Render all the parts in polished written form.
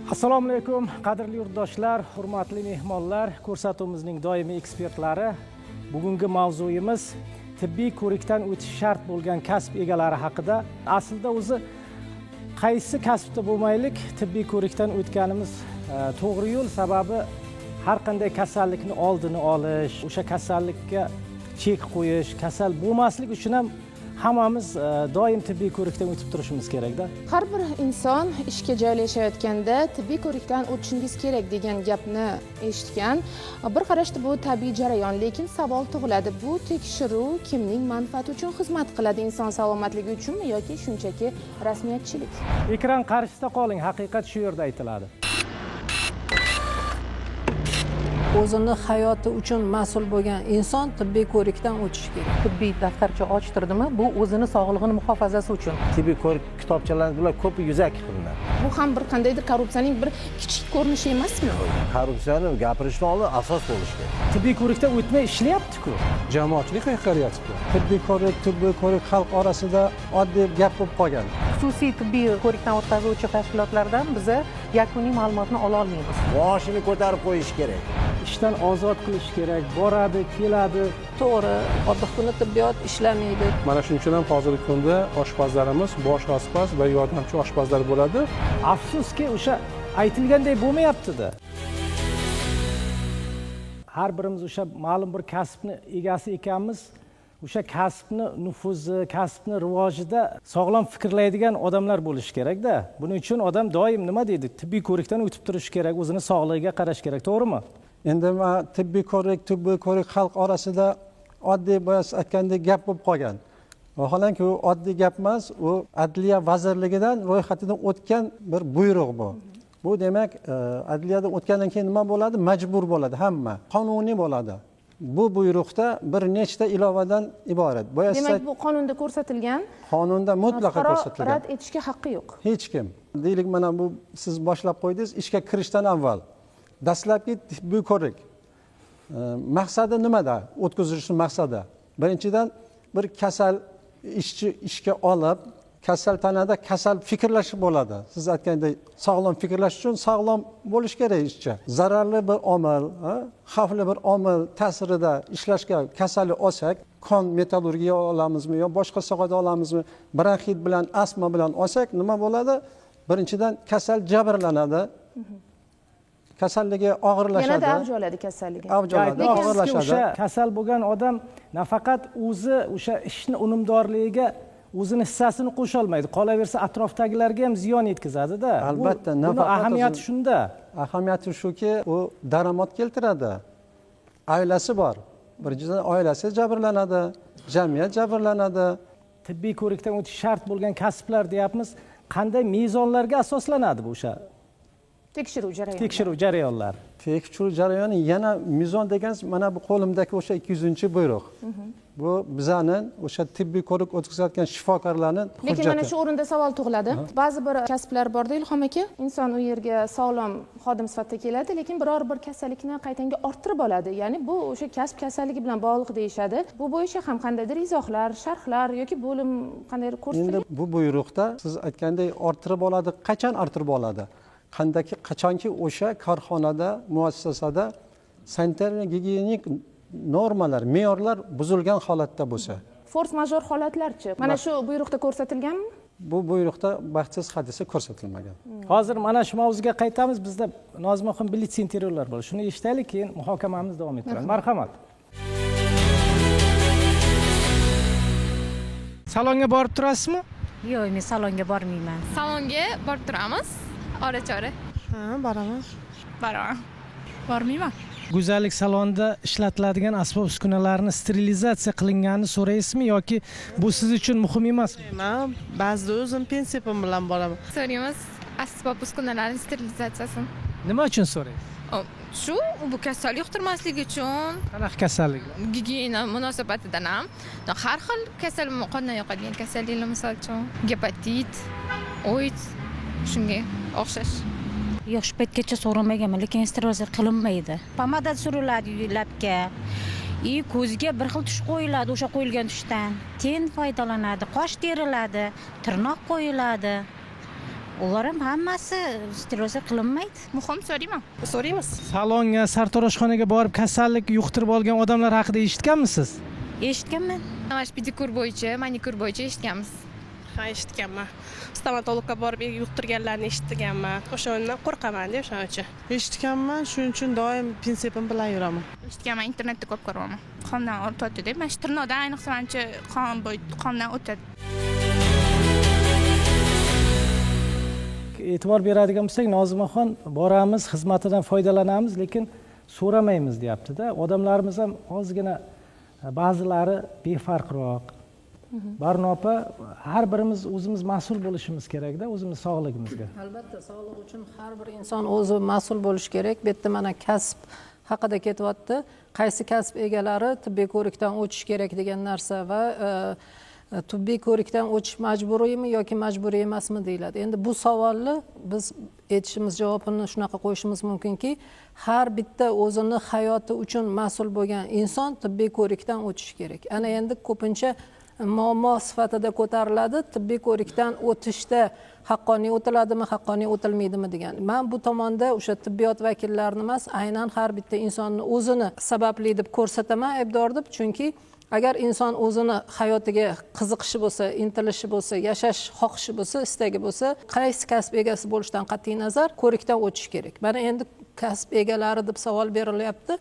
Assalomu alaykum, qadrli yurtdoshlar, hurmatli mehmonlar, ko'rsatuvimizning doimiy ekspertlari. Bugungi mavzuyimiz tibbiy ko'rikdan o'tish shart bo'lgan kasb egalari haqida. Aslida o'zi qaysi kasbda bo'lmaylik, tibbiy ko'rikdan o'tganimiz to'g'ri yo'l, sababi har qanday kasallikni oldini olish, o'sha kasallikka chek qo'yish, kasal bo'lmaslik uchun ham hammamiz doim tibbiy ko'rikdan o'tib turishimiz kerak-da. Har bir inson ishga joylashayotganda tibbiy ko'rikdan o'tishingiz kerak degan gapni eshitgan. Bir qarashda bu tabiiy jarayon, lekin savol tug'iladi. Bu tekshiruv kimning manfaati uchun xizmat qiladi? Inson salomatligi uchunmi yoki shunchaki rasmiyatchilik? Ekran qarshisida qoling, haqiqat shu yerda aytiladi. O'zini hayoti uchun mas'ul bo'lgan inson tibbiy ko'rikdan o'tishi kerak. Tibbiy daftarcha ochtirdimi, bu o'zini sog'lig'ini muhofazasi uchun. Tibbiy ko'rik kitobchalarni bular ko'p yuzak qilinadi. Bu ham bir qandaydir korrupsiyaning bir kichik ko'rinishi emasmi? Korrupsiyani gapirishni oldin asos bo'lishi kerak. Tibbiy ko'rikdan o'tmay ishlayapti-ku. Jamoatchilik haqiqatyapti. Tibbiy ko'rik xalq orasida oddiy gap bo'lib qolgan. Xususiy tibbiy ko'rikdan o'tkazuvchi tashkilotlardan biza yakuniy ma'lumotni ola olmaymiz. Boshini ko'tarib qo'yish kerak. Ishdan ozod qilish kerak, boradi, keladi. To'g'ri, oddiy kunda tibbiyot ishlamaydi. Mana shuning uchun ham hozirgi kunda oshpazlarimiz bosh oshpaz va yordamchi oshpazlar bo'ladi. Afsuski, o'sha aytilganday bo'lmayapti-da. Har birimiz o'sha ma'lum bir kasbni egasi ekanmiz. O'sha kasbni nufuzi, kasbni rivojida sog'lom fikrlaydigan odamlar bo'lishi kerak-da. Buning uchun odam doim nima deydi? Tibbiy ko'rikdan o'tib turish kerak, o'zini sog'lig'iga qarash kerak, to'g'rimi? Endi tibbiy ko'rik xalq orasida oddiy boyas aytgandek gap bo'lib qolgan. Vaholanki u oddiy gap emas, u Adliya vazirligidan ro'yxatidan o'tgan bir buyruq bu. Bu demak, adliyadan o'tgandan keyin nima bo'ladi? Majbur bo'ladi hamma. Qonuniy bo'ladi. Bu buyruqda bir nechta ilovadan iborat. Demak, bu qonunda ko'rsatilgan. Qonunda mutlaqo ko'rsatilgan. Rad etishga haqqi yo'q. Hech kim. Deylik, mana bu siz boshlab qo'ydingiz, ishga kirishdan avval dastlabki tibbiy ko'rik maqsadi nimada? O'tkazishning maqsadi. Birinchidan, bir kasal ishchi ishga olib, kasal tanada kasal fikrlash bo'ladi. Siz aytgandek, sog'lom fikrlash uchun sog'lom bo'lish kerak ishchi. Zararli bir omil, xavfli bir omil ta'sirida ishlashga kasali olsak, qon metallurgiya olamizmi yo boshqa sohada olamizmi, bronxit bilan, astma bilan olsak, nima bo'ladi? Birinchidan kasal jabrlanadi. Kasalligi og'irlashadi. Yanada avj oladi kasalligi. Avj oladi, og'irlashadi. O'sha kasal bo'lgan odam nafaqat o'zi o'sha ishni unumdorligiga o'zini hissasini qo'sha olmaydi. Qolaversa atrofdagilarga ham ziyon yetkazadi-da. Albatta, buni ahamiyati shunda. Ahamiyati shuki, u daromad keltiradi. Oilasi bor. Birinchidan oilasi jabrlanadi, jamiyat jabrlanadi. Tibbiy ko'rikdan o'tish shart bo'lgan kasblar deyapmiz. Qanday mezonlarga asoslanadi bu o'sha Tekshiruv jarayonlari? Tekshiruv jarayoni yana mezon degansiz, mana bu qo'limdagi o'sha 200-buyruq. Bu bizaning o'sha tibbiy ko'rik o'tkazayotgan shifokorlarning hujjati. Lekin mana shu o'rinda savol tug'iladi. Ba'zi bir kasblar borda, Ilhom aka, inson u yerga sog'lom xodim sifatida keladi, lekin biror bir kasallikni qaytanga orttirib oladi. Ya'ni bu o'sha kasb kasalligi bilan bog'liq deyishadi. Bu bo'yicha ham qandaydir izohlar, sharhlar yoki bo'lim qandaydir ko'rsatilgan? Endi bu buyruqda siz aytgandek orttirib oladi, qachon orttirib oladi? Qachonki o'sha korxonada, muassasada sanitariya gigiyenik normalar, me'yorlar buzilgan holatda bo'lsa. Force major holatlarchi? Mana shu buyruqda ko'rsatilganmi? Bu buyruqda baxtsiz hodisa ko'rsatilmagan. Hozir mana shu mavzuga qaytamiz. Bizda Nozimxon blitz intervyular bor. Shuni eshitaylik, keyin muhokamamiz davom ettiramiz. Marhamat. Salonga borib turasizmi? Yo'q, men salonga bormayman. Salonga borib turamiz. Ora-chora. Ha, boraman. Boraman. Bormayman. Go'zallik salonida ishlatiladigan asbob-uskunalarni sterilizatsiya qilinganini so'raysizmi yoki bu siz uchun muhim emasmi? Men ba'zida o'zim prinsipim bilan boraman. So'raymiz asbob-uskunalarning sterilizatsiyasini. Nima uchun so'raysiz? Shu bu kasal yuqtirmasligi uchun. Qanaqa kasallik? Gigiyena munosabatidan ham har xil kasal, qondan yuqadigan kasalliklar, misol uchun gepatit, OIDS, shunga o'xshash. Yo'q, shu paytgacha so'ramaganman, lekin sterilizatsiya qilinmaydi. Pomada suriladi labga. Ko'zga bir xil tush qo'yiladi, o'sha qo'yilgan tushdan. Ten foydalanadi, qosh teriladi, tirnoq qo'yiladi. ular ham hammasi sterilizasiya qilinmaydi. Muhim so'rayman. So'raymiz. Salonga, sartaroshxonaga borib kasallik yuqtirib olgan odamlar haqida eshitganmisiz? Eshitganman. Mana pedikur bo'yicha, manikur bo'yicha eshitganmiz. Ha, eshitganman. Stomatologga borib yuqtirganlarni eshitganman. O'shandan qo'rqaman deb o'shaning uchun. Eshitganman, shuning uchun doim prinsipim bilan yuraman. Eshitganman, internetda ko'p ko'raman. Qondan o'tadi deb. Mana shu tirnoqdan ayniqsa menimcha qondan o'tadi. E'tibor beradigan bo'lsak, Nozimaxon boramiz, xizmatidan foydalanamiz, lekin so'ramaymiz deyapti-da. Odamlarimiz ham ozgina ba'zilari befarqroq. Barnopa, har birimiz o'zimiz mas'ul bo'lishimiz kerak-da, o'zimiz sog'ligimizga. Albatta, sog'liq uchun har bir inson o'zi mas'ul bo'lishi kerak. Bu yerda mana kasb haqida ketyapti. Qaysi kasb egalari tibbiy ko'rikdan o'tish kerak degan narsa va tibbiy ko'rikdan o'tish majburiymi yoki majburiy emasmi deyiladi. Endi bu savolni biz aytishimiz javobini shunaqa qo'yishimiz mumkinki, har bitta o'zini hayoti uchun mas'ul bo'lgan inson tibbiy ko'rikdan o'tishi kerak. Ana endi ko'pincha muammo sifatida ko'tariladi, tibbiy ko'rikdan o'tishda haqqoniy o'tiladimi, haqqoniy o'tilmaydimi degan. Men bu tomonda o'sha tibbiyot vakillarini emas, aynan har bitta insonni o'zini sababli deb ko'rsataman, aybdor deb, chunki agar inson o'zini hayotiga qiziqishi bo'lsa, intilishi bo'lsa, yashash xohishi bo'lsa, istagi bo'lsa, qaysi kasb egasi bo'lishidan qat'iy nazar ko'rikdan o'tish kerak. Mana endi kasb egalari deb savol berilyapti.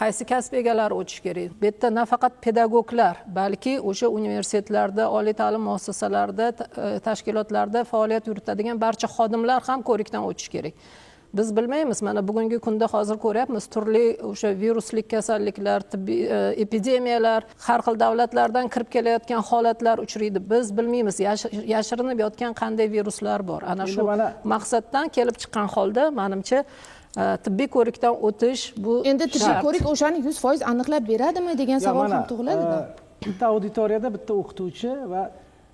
Qaysi kasb egalari o'tish kerak? Bu yerda nafaqat pedagoglar, balki o'sha universitetlarda, oliy ta'lim muassasalarida, tashkilotlarda faoliyat yuritadigan barcha xodimlar ham ko'rikdan o'tish kerak. Biz bilmaymiz, mana bugungi kunda hozir ko'ryapmiz, turli o'sha viruslik kasalliklar, tibbiy epidemiyalar, har xil davlatlardan kirib kelayotgan holatlar uchraydi. Biz bilmaymiz, yashirinib yotgan qanday viruslar bor. Ana shu maqsaddan kelib chiqqan holda, menimcha tibbiy ko'rikdan o'tish bu Endi tibbiy ko'rik o'shani 100% aniqlab beradimi degan savol ham tug'iladi-da. Bitta auditoriyada bitta o'qituvchi va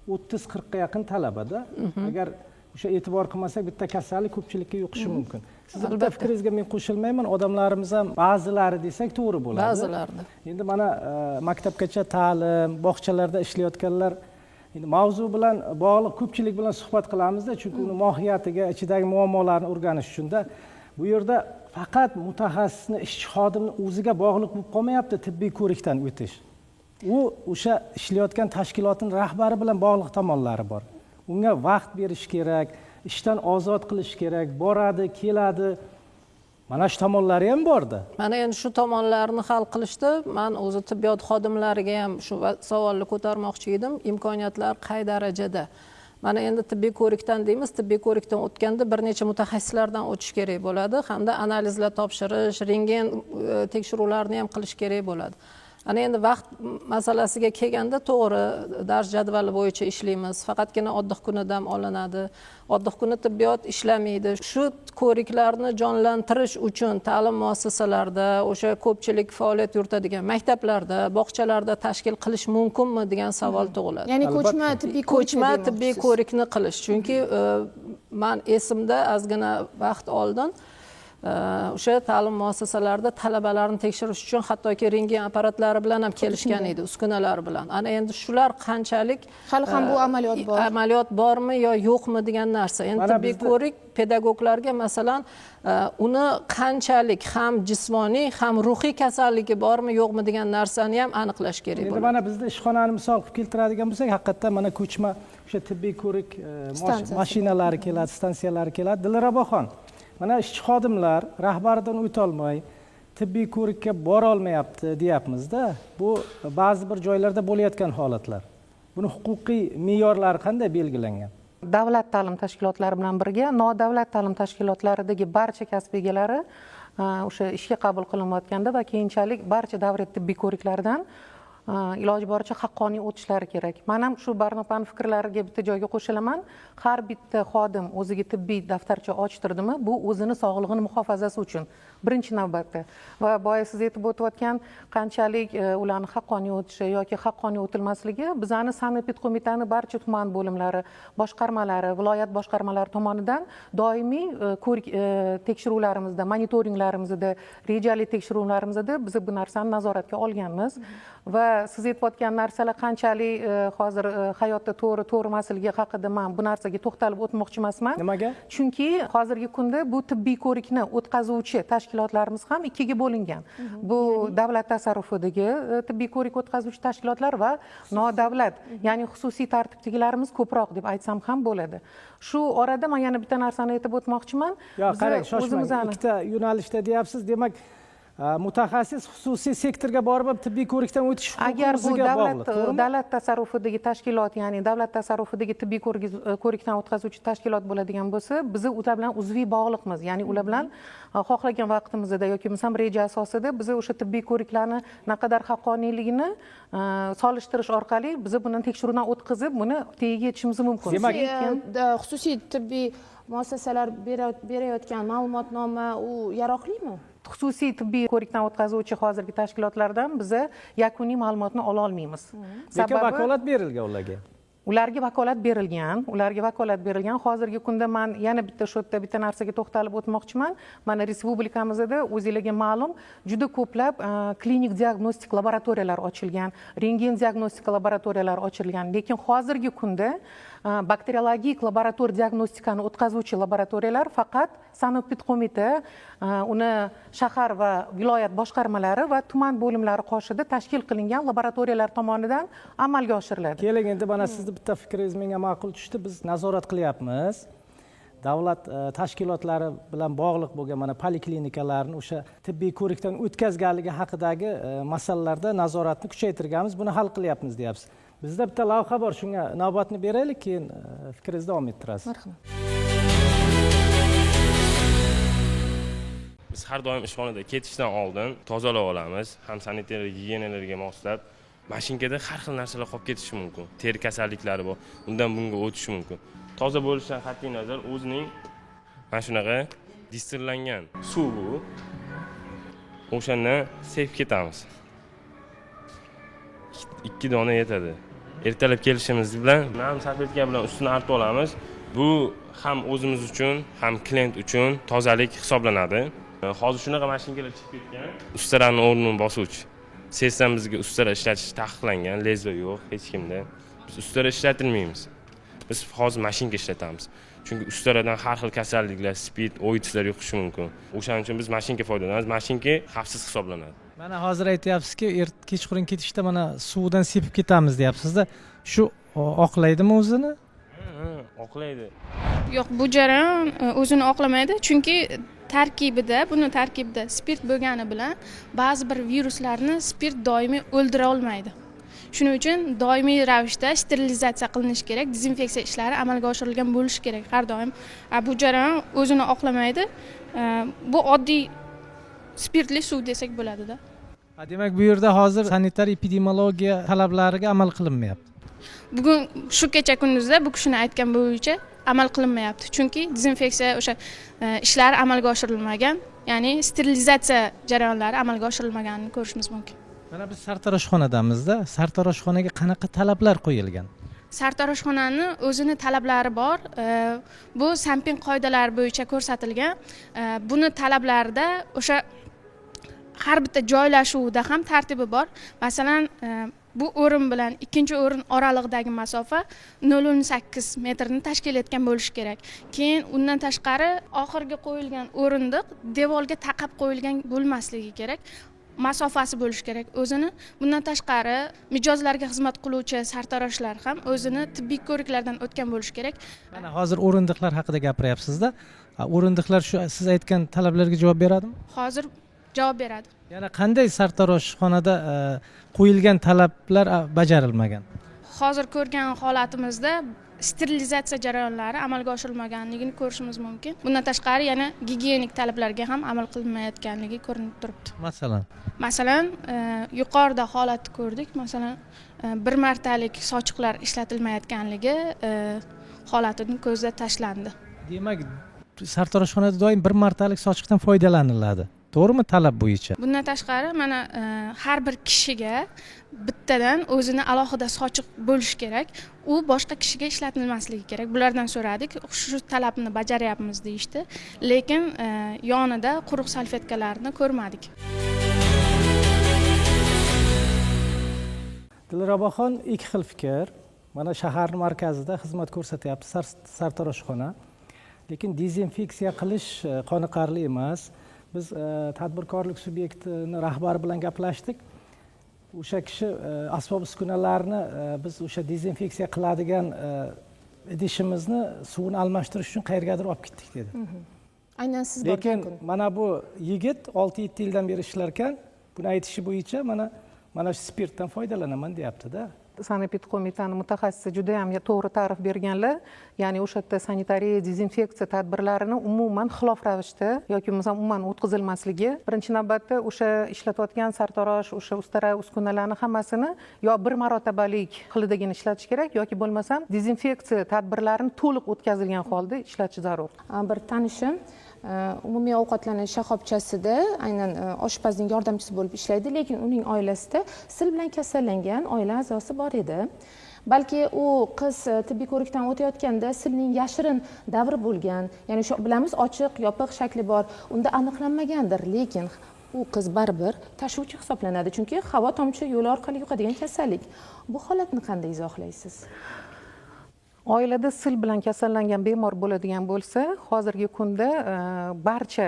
30-40 ga yaqin talabada. Agar o'sha e'tibor qilmasak, bitta kasallik ko'pchilikka yuqishi mumkin. Siz bitta fikringizga men qo'shilmayman. Odamlarimiz ham ba'zilari desak to'g'ri bo'ladi. Ba'zilarida. Endi mana maktabgacha ta'lim, bog'chalarda ishlayotganlar endi mavzu bilan bog'liq ko'pchilik bilan suhbat qilamiz-da, chunki uni mohiyatiga, ichidagi muammolarni o'rganish uchun-da. Bu yerda faqat mutaxassisni, ishchi xodimni o'ziga bog'liq bo'lib qolmayapti tibbiy ko'rikdan o'tish. U o'sha ishlayotgan tashkilotning rahbari bilan bog'liq tomonlari bor. Unga vaqt berish kerak, ishdan ozod qilish kerak, boradi, keladi. Mana shu tomonlari ham bor-da. Mana endi shu tomonlarni hal qilishda men o'zi tibbiyot xodimlariga ham shu savolni ko'tarmoqchi edim. Imkoniyatlar qay darajada? Mana endi tibbiy ko'rikdan deymiz, tibbiy ko'rikdan o'tganda bir necha mutaxassislardan o'tish kerak bo'ladi, hamda analizlar topshirish, rentgen tekshiruvlarini ham qilish kerak bo'ladi. Ana endi vaqt masalasiga kelganda to'g'ri dars jadvali bo'yicha ishlaymiz. Faqatgina oddiy kuni dam olinadi. Oddiy kuni tibbiyot ishlamaydi. Shu ko'riklarni jonlantirish uchun ta'lim muassasalarida, o'sha ko'pchilik faoliyat yuritadigan maktablarda, bog'chalarda tashkil qilish mumkinmi degan savol tug'iladi. Ya'ni ko'chma tibbiy ko'chma tibbiy ko'rikni qilish. Chunki men esimda ozgina vaqt oldin o'sha ta'lim muassasalarida talabalarni tekshirish uchun hattoki rentgen apparatlari bilan ham kelishgan edi, uskunalar bilan. Ana endi shular qanchalik hali ham bu amaliyot bor. Amaliyot bormi yo yo'qmi degan narsa. Endi tibbiy ko'rik pedagoglarga masalan uni qanchalik ham jismoniy, ham ruhiy kasalligi bormi yo'qmi degan narsani ham aniqlash kerak bo'ladi. Endi mana bizda ishxonani misol qilib keltiradigan bo'lsak, haqiqatdan mana ko'chma o'sha tibbiy ko'rik mashinalari keladi, stansiyalari keladi. Dilraboxon, mana ishchi xodimlar rahbaridan o'tolmay tibbiy ko'rikka bora olmayapti deyapmiz-da. Bu ba'zi bir joylarda bo'layotgan holatlar. Buni huquqiy me'yorlari qanday belgilangan? Davlat ta'lim tashkilotlari bilan birga nodavlat ta'lim tashkilotlaridagi barcha kasb egalari o'sha ishga qabul qilinayotganda va keyinchalik barcha davlat tibbiy ko'riklaridan iloji boricha haqqoniy o'tishlari kerak. Men ham shu Barnopani fikrlariga bitta joyga qo'shilaman. Har bitta xodim o'ziga tibbiy daftarcha ochtirdimi, bu o'zini sog'lig'ini muhofazasi uchun birinchi navbatda. Va boya siz aytib o'tayotgan qanchalik ularni haqqoniy o'tishi yoki haqqoniy o'tilmasligi bizani sanepid qo'mitani barcha tuman bo'limlari, boshqarmalari, viloyat boshqarmalari tomonidan doimiy ko'rik tekshiruvlarimizda, monitoringlarimizda, rejali tekshiruvlarimizda biz bu narsani nazoratga olganmiz va siz aytayotgan narsalar qanchalik hozir hayotda to'g'ri emasligi haqida man bu narsaga to'xtalib o'tmoqchi emasman. Nimaga? Chunki hozirgi kunda bu tibbiy ko'rikni o'tkazuvchi tashkilotlarimiz ham ikkiga bo'lingan. Bu davlat tasarrufidagi tibbiy ko'rik o'tkazuvchi tashkilotlar va nodavlat, ya'ni xususiy tartibdagilarimiz ko'proq deb aytsam ham bo'ladi. Shu orada men yana bitta narsani aytib o'tmoqchiman. Yo'q, qarang, shoshmang. Ikkita yo'nalishda deyapsiz. Demak, mutaxassis xususiy sektorga borib tibbiy ko'rikdan o'tish agar bu huquqiga bog'liq, to'g'rimi? davlat tasarrufidagi tashkilot, ya'ni davlat tasarrufidagi tibbiy ko'rikdan o'tkazuvchi tashkilot bo'ladigan bo'lsa, biz ular bilan uzviy bog'liqmiz. Ya'ni ular bilan xohlagan vaqtimizda yoki bo'lmasam reja asosida biz o'sha tibbiy ko'riklarni naqadar haqqoniyligini solishtirish orqali biz buni tekshiruvdan o'tkazib, buni tagiga yetishimiz mumkin. Demak, xususiy tibbiy muassasalar berayotgan ma'lumotnoma u yaroqlimi? Xususiy tibbiy ko'rikdan o'tkazuvchi hozirgi tashkilotlardan biz yakuniy ma'lumotni ola olmaymiz. Lekin vakolat berilgan ularga. Ularga vakolat berilgan. Hozirgi kunda men yana bitta shu yerda bitta narsaga to'xtalib o'tmoqchiman. Mana respublikamizda o'zingizga ma'lum juda ko'plab klinik diagnostik laboratoriyalar ochilgan, rentgen diagnostika laboratoriyalari ochilgan. Lekin hozirgi kunda bakteriologik laborator diagnostikani o'tkazuvchi laboratoriyalar faqat Sanopid qo'mita, uni shahar va viloyat boshqarmalari va tuman bo'limlari qoshida tashkil qilingan laboratoriyalar tomonidan amalga oshiriladi. Keling, endi mana sizni bitta fikringiz menga ma'qul tushdi. Biz nazorat qilyapmiz. Davlat tashkilotlari bilan bog'liq bo'lgan mana poliklinikalarni o'sha tibbiy ko'rikdan o'tkazganligi haqidagi masalalarda nazoratni kuchaytirganmiz, buni hal qilyapmiz deyapsiz. Bizda bitta lavha bor, shunga navbatni beraylik, keyin fikringizni davom ettirasiz. Marhamat. Biz har doim ishxonada ketishdan oldin tozalab olamiz, ham sanitariya gigiyenalarga moslab. Mashinkada har xil narsalar qolib ketishi mumkin. Teri kasalliklari bor, undan bunga o'tishi mumkin. Toza bo'lishidan qat'iy nazar o'zining mana shunaqa distillangan suv bu. O'shandan sevib ketamiz. 2 dona yetadi. Ertalab kelishimiz bilan nam salfetka bilan ustini artib olamiz. Bu ham o'zimiz uchun, ham klient uchun tozalik hisoblanadi. Hozir shunaqa mashinalar chiqib ketgan. Ustalarning o'rnini bosuvchi. Sesdan bizga ustara ishlatish taqiqlangan, lezva yo'q hech kimda. Biz ustara ishlatilmaymiz. Biz hozir mashinka ishlatamiz. Chunki ustaradan har xil kasalliklar, spid, o'yitishlar yuqishi mumkin. O'shaning uchun biz mashinka foydalanamiz. Mashinka xavfsiz hisoblanadi. Mana hozir aytyapsizki, kechqurun ketishda mana suvdan sepib ketamiz deyapsiz-da. Shu oqlaydimi o'zini? Oqlaydi. Yo'q, bu jarayon o'zini oqlamaydi, chunki buni tarkibida spirt bo'lgani bilan ba'zi bir viruslarni spirt doimiy o'ldira olmaydi. Shuning uchun doimiy ravishda sterilizatsiya qilinishi kerak, dezinfeksiya ishlari amalga oshirilgan bo'lishi kerak har doim. Bu jarayon o'zini oqlamaydi. Bu oddiy spirtli suv desak bo'ladi-da. Demak, bu yerda hozir sanitar epidemiologiya talablariga amal qilinmayapti. Bugun shu kecha kunduzda bu kishini aytgan bo'yicha amal qilinmayapti. Chunki dezinfeksiya o'sha ishlar amalga oshirilmagan, ya'ni sterilizatsiya jarayonlari amalga oshirilmaganini ko'rishimiz mumkin. Mana biz sartaroshxonadamizda. Sartaroshxonaga qanaqa talablar qo'yilgan? Sartaroshxonani o'zini talablari bor. Bu Sanpin qoidalari bo'yicha ko'rsatilgan. Buni talablarida o'sha har bitta joylashuvida ham tartibi bor. Masalan, bu o'rin bilan ikkinchi o'rin oralig'idagi masofa 0.8 metrni tashkil etgan bo'lishi kerak. Keyin undan tashqari oxirgi qo'yilgan o'rindiq devorga taqab qo'yilgan bo'lmasligi kerak. Masofasi bo'lishi kerak o'zini. Bundan tashqari mijozlarga xizmat qiluvchi sartaroshlar ham o'zini tibbiy ko'riklardan o'tgan bo'lishi kerak. Mana hozir o'rindiqlar haqida gapiryapsiz-da. O'rindiqlar shu siz aytgan talablarga javob beradimi? Hozir javob beradi. Yana qanday sartaroshxonada qo'yilgan talablar bajarilmagan? Hozir ko'rgan holatimizda sterilizatsiya jarayonlari amalga oshirilmaganligini ko'rishimiz mumkin. Bundan tashqari yana gigiyenik talablarga ham amal qilinmayotganligi ko'rinib turibdi. Masalan, yuqorida holatni ko'rdik. Masalan, bir martalik sochiqlar ishlatilmayotganligi holatini ko'zda tashlandi. Demak, sartaroshxonada doim bir martalik sochiqdan foydalaniladi. To'g'rimi talab bo'yicha? Bundan tashqari mana har bir kishiga bittadan o'zini alohida sochiq bo'lishi kerak. U boshqa kishiga ishlatilmasligi kerak. Bulardan so'radik, shu talabni bajaryapmiz deyishdi. Lekin yonida quruq salfetkalarni ko'rmadik. Dilraboxon ikki xil fikr. Mana shahar markazida xizmat ko'rsatyapti sartaroshxona. Lekin dezinfeksiya qilish qoniqarli emas. Biz tadbirkorlik subyektini rahbari bilan gaplashdik. O'sha kishi asbob uskunalarni biz o'sha dezinfeksiya qiladigan idishimizni suvini almashtirish uchun qayergadir olib ketdik dedi. Aynan siz Lekin borgan kun. mana bu yigit 6-7 yildan beri ishlar ekan, buni aytishi bo'yicha mana shu spirtdan foydalanaman deyapti-da. Sanepid qo'mitani mutaxassisi juda ham to'g'ri ta'rif berganlar, ya'ni o'sha yerda sanitariya, dezinfeksiya tadbirlarini umuman xilof ravishda yoki bo'lmasa umuman o'tkazilmasligi. Birinchi navbatda o'sha ishlatayotgan sartarosh, o'sha ustara uskunalarni hammasini yo bir marotabalik xilidagina ishlatish kerak yoki bo'lmasam dezinfeksiya tadbirlarini to'liq o'tkazilgan holda ishlatish zarur. Bir tanishim umumiy ovqatlanish shoxobchasida aynan oshpazning yordamchisi bo'lib ishlaydi, lekin uning oilasida sil bilan kasallangan oila a'zosi bor edi. Balki u qiz tibbiy ko'rikdan o'tayotganda silning yashirin davri bo'lgan, ya'ni shu bilamiz ochiq, yopiq shakli bor, unda aniqlanmagandir, lekin u qiz baribir tashuvchi hisoblanadi, chunki havo tomchi yo'li orqali yuqadigan kasallik. Bu holatni qanday izohlaysiz? Oilada sil bilan kasallangan bemor bo'ladigan bo'lsa, hozirgi kunda barcha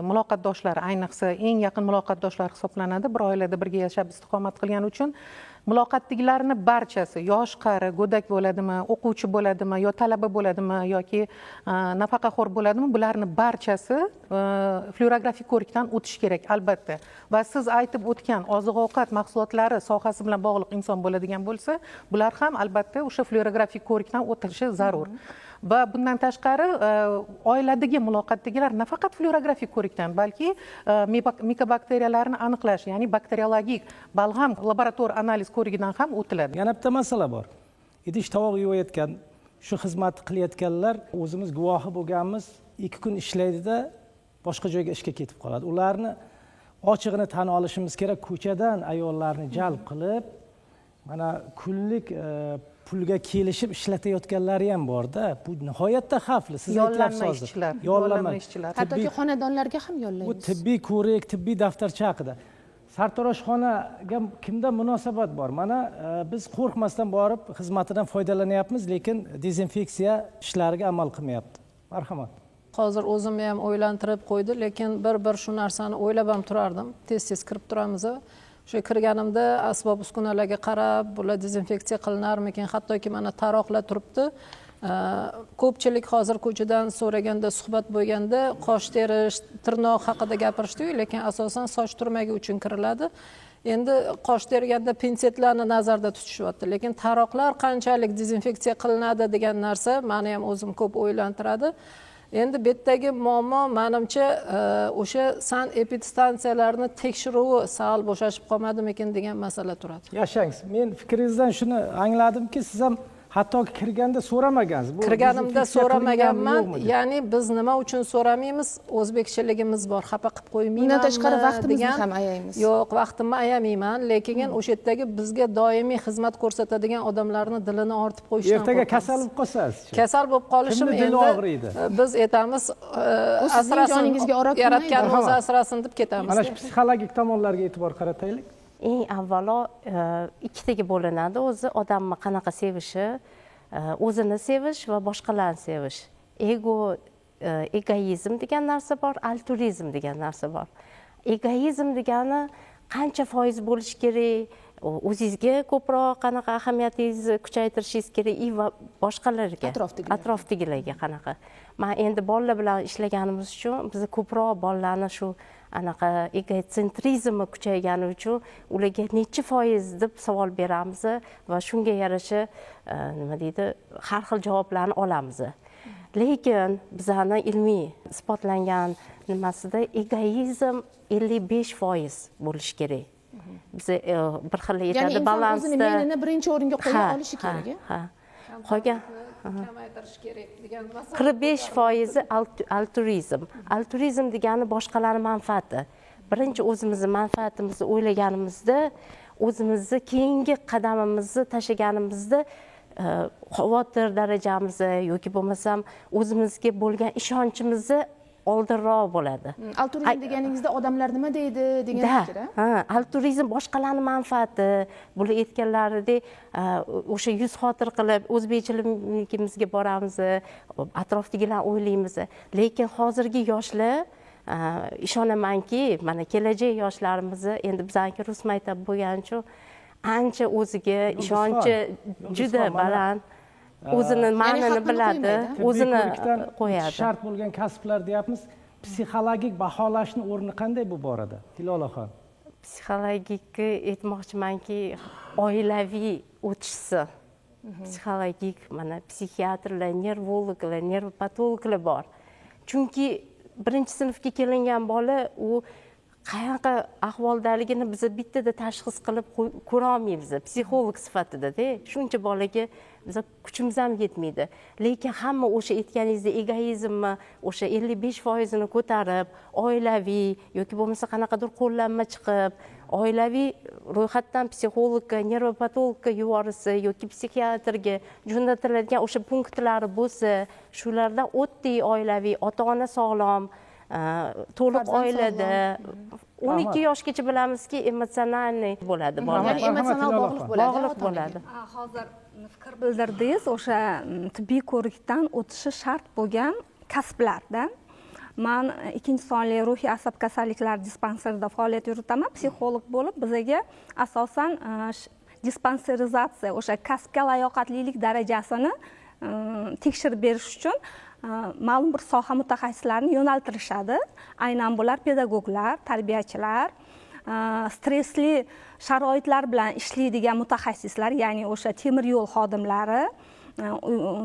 muloqotdoshlar, ayniqsa eng yaqin muloqotdoshlar hisoblanadi. Bir oilada birga yashab istiqomat qilgani uchun muloqotdagilarni barchasi, yosh qari, go'dak bo'ladimi, o'quvchi bo'ladimi, yo talaba bo'ladimi yoki nafaqaxo'r bo'ladimi, bularni barchasi fluorografik ko'rikdan o'tish kerak albatta. Va siz aytib o'tgan oziq-ovqat mahsulotlari sohasi bilan bog'liq inson bo'ladigan bo'lsa, bular ham albatta o'sha fluorografik ko'rikdan o'tishi zarur. Va bundan tashqari oiladagi muloqotdagilar nafaqat fluorografik ko'rikdan, balki mikobakteriyalarni aniqlash, ya'ni bakteriologik balg'am laborator analiz ko'rigidan ham o'tiladi. Yana bitta masala bor. Idish tovoq yuvayotgan, shu xizmatni qilayotganlar o'zimiz guvohi bo'lganmiz, 2 kun ishlaydi-da boshqa joyga ishga ketib qoladi. Ularni ochig'ini tan olishimiz kerak, ko'chadan ayollarni jalb qilib, mana kunlik pulga kelishib ishlatayotganlari ham bor-da. Bu nihoyatda xavfli. Siz aytyapsiz. Yollanma ishchilar. Hattoki xonadonlarga ham yollaymiz. Bu tibbiy ko'rik, tibbiy daftarcha haqida. Sartaroshxonaga kimda munosabat bor? Mana biz qo'rqmasdan borib xizmatidan foydalanyapmiz, lekin dezinfeksiya ishlariga amal qilmayapti. Marhamat. Hozir o'zimni ham o'ylantirib qo'ydi, lekin bir shu narsani o'ylab ham turardim. Tez kirib turamiz. O'sha kirganimda asbob uskunalarga qarab, bular dezinfeksiya qilinarmikin, hattoki mana taroqlar turibdi. Ko'pchilik hozir ko'chadan so'raganda, suhbat bo'lganda qosh terish, tirnoq haqida gapirishdi-yu, lekin asosan soch turmagi uchun kiriladi. Endi qosh terganda pinsetlarni nazarda tutishyapti, lekin taroqlar qanchalik dezinfeksiya qilinadi degan narsa meni ham o'zim ko'p o'ylantiradi. Endi bu yerdagi muammo menimcha o'sha sanepidstansiyalarni tekshiruvi sal bo'shashib qolmadimikin degan masala turadi. Yashang. Men fikringizdan shuni angladimki, siz ham hatto kirganda so'ramagansiz. Kirganimda so'ramaganman. Ya'ni biz nima uchun so'ramaymiz? O'zbekchiligimiz bor, xafa qilib qo'ymayman. Bundan tashqari vaqtimizni ham ayaymiz. Yo'q, vaqtimni ayamayman, lekin o'sha yerdagi bizga doimiy xizmat ko'rsatadigan odamlarni dilini ortib qo'yishdan ertaga kasal bo'lib qolsangiz. Kasal bo'lib qolishim endi biz aytamiz, joningizga oro kirmaydi. Yaratgan o'zi asrasin deb ketamiz. Mana shu psixologik tomonlarga e'tibor qarataylik. Eng avvalo ikkitaga bo'linadi. O'zi odamni qanaqa sevishi, o'zini sevish va boshqalarni sevish. Egoizm degan narsa bor, altruizm degan narsa bor. Egoizm degani qancha foiz bo'lishi kerak, o'zingizga ko'proq qanaqa ahamiyatingizni kuchaytirishingiz kerak va boshqalarga, atrofdagilarga qanaqa. Men endi bolalar bilan ishlaganimiz uchun biz ko'proq bolalarni shu anaqa egotsentrизмi kuchaygani uchun ularga necha foiz deb savol beramiz va shunga yarasha nima deydi, har xil javoblarni olamiz. Lekin bizning ilmiy isbotlangan nimasida egoizm 55% bo'lishi kerak. Biz bir xil aytadi, balansda. Ya'ni inson o'zini menini birinchi o'ringa qo'ya olishi kerak. Ha. Qolgan kamaytirish kerak degan masala. 45% altruizm. Altruizm degani boshqalarning manfaati. Birinchi o'zimizning manfaatimizni o'ylaganimizda, o'zimizni keyingi qadamimizni tashlaganimizda xavotir darajamizni yoki bo'lmasam o'zimizga bo'lgan ishonchimizni oldinroq bo'ladi. Altruizm deganingizda odamlar nima deydi degan fikr. Altruizm boshqalarning manfaati, bular aytganlaridek o'sha yuz xotir qilib o'zbekchiligimizga boramiz, atrofdagilar o'ylaymiz. Lekin hozirgi yoshlar ishonamanki, mana kelajak yoshlarimizni endi bizaniki rus maktabi bo'lgani uchun ancha o'ziga ishonchi juda baland, o'zini ma'nini biladi, o'zini qo'yadi. Shart bo'lgan kasblar deyapmiz. Psixologik baholashning o'rni qanday bu borada? Tilolaxon. Psixologikni aytmoqchimanki, oilaviy o'tishsi. Psixologik mana psixiatrlar, nervologlar, nervopatologlar bor. Chunki birinchi sinfga kelingan bola u qanaqa ahvoldaligini biz bittada tashxis qilib ko'ra olmaymiz psixolog sifatida-da. Shuncha bolaga biz kuchimiz ham yetmaydi. Lekin hamma o'sha aytganingizdek egoizmni o'sha 55% ko'tarib, oilaviy yoki bo'lmasa qanaqadir qo'llanma chiqib, oilaviy ro'yxatdan psixologga, nervopatologga yuborsa yoki psixiatrga jo'natiladigan o'sha punktlari bo'lsa, shulardan oddiy oilaviy, ota-ona sog'lom, to'liq oilada 12 yoshgacha bilamizki, emotsionalniy bo'ladi bolalar. Ya'ni emotsional bog'liq bo'ladi. Hozir fikr bildirdingiz, o'sha tibbiy ko'rikdan o'tishi shart bo'lgan kasblarda. Men 2-sonli ruhiy asab kasalliklari dispanserida faoliyat yuritaman, psixolog bo'lib, bizga asosan dispanserizatsiya, o'sha kasbga layoqatlilik darajasini tekshirib berish uchun ma'lum bir soha mutaxassislarini yo'naltirishadi. Aynan bular pedagoglar, tarbiyachilar, stressli sharoitlar bilan ishlaydigan mutaxassislar, ya'ni o'sha temir yo'l xodimlari,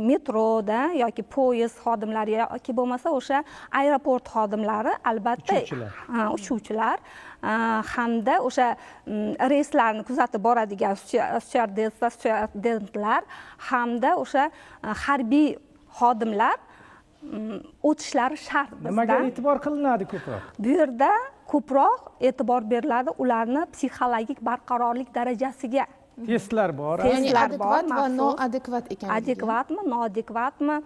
metroda yoki poyezd xodimlari yoki bo'lmasa o'sha aeroport xodimlari, albatta uchuvchilar hamda o'sha reyslarni kuzatib boradigan stюардesslar hamda o'sha harbiy xodimlar o'tishlari shart bizda. Nimaga e'tibor qilinadi ko'proq? Bu yerda ko'proq e'tibor beriladi ularni psixologik barqarorlik darajasiga. Testlar bor. Ya'ni adekvat va noadekvat ekanligi. Adekvatmi, noadekvatmi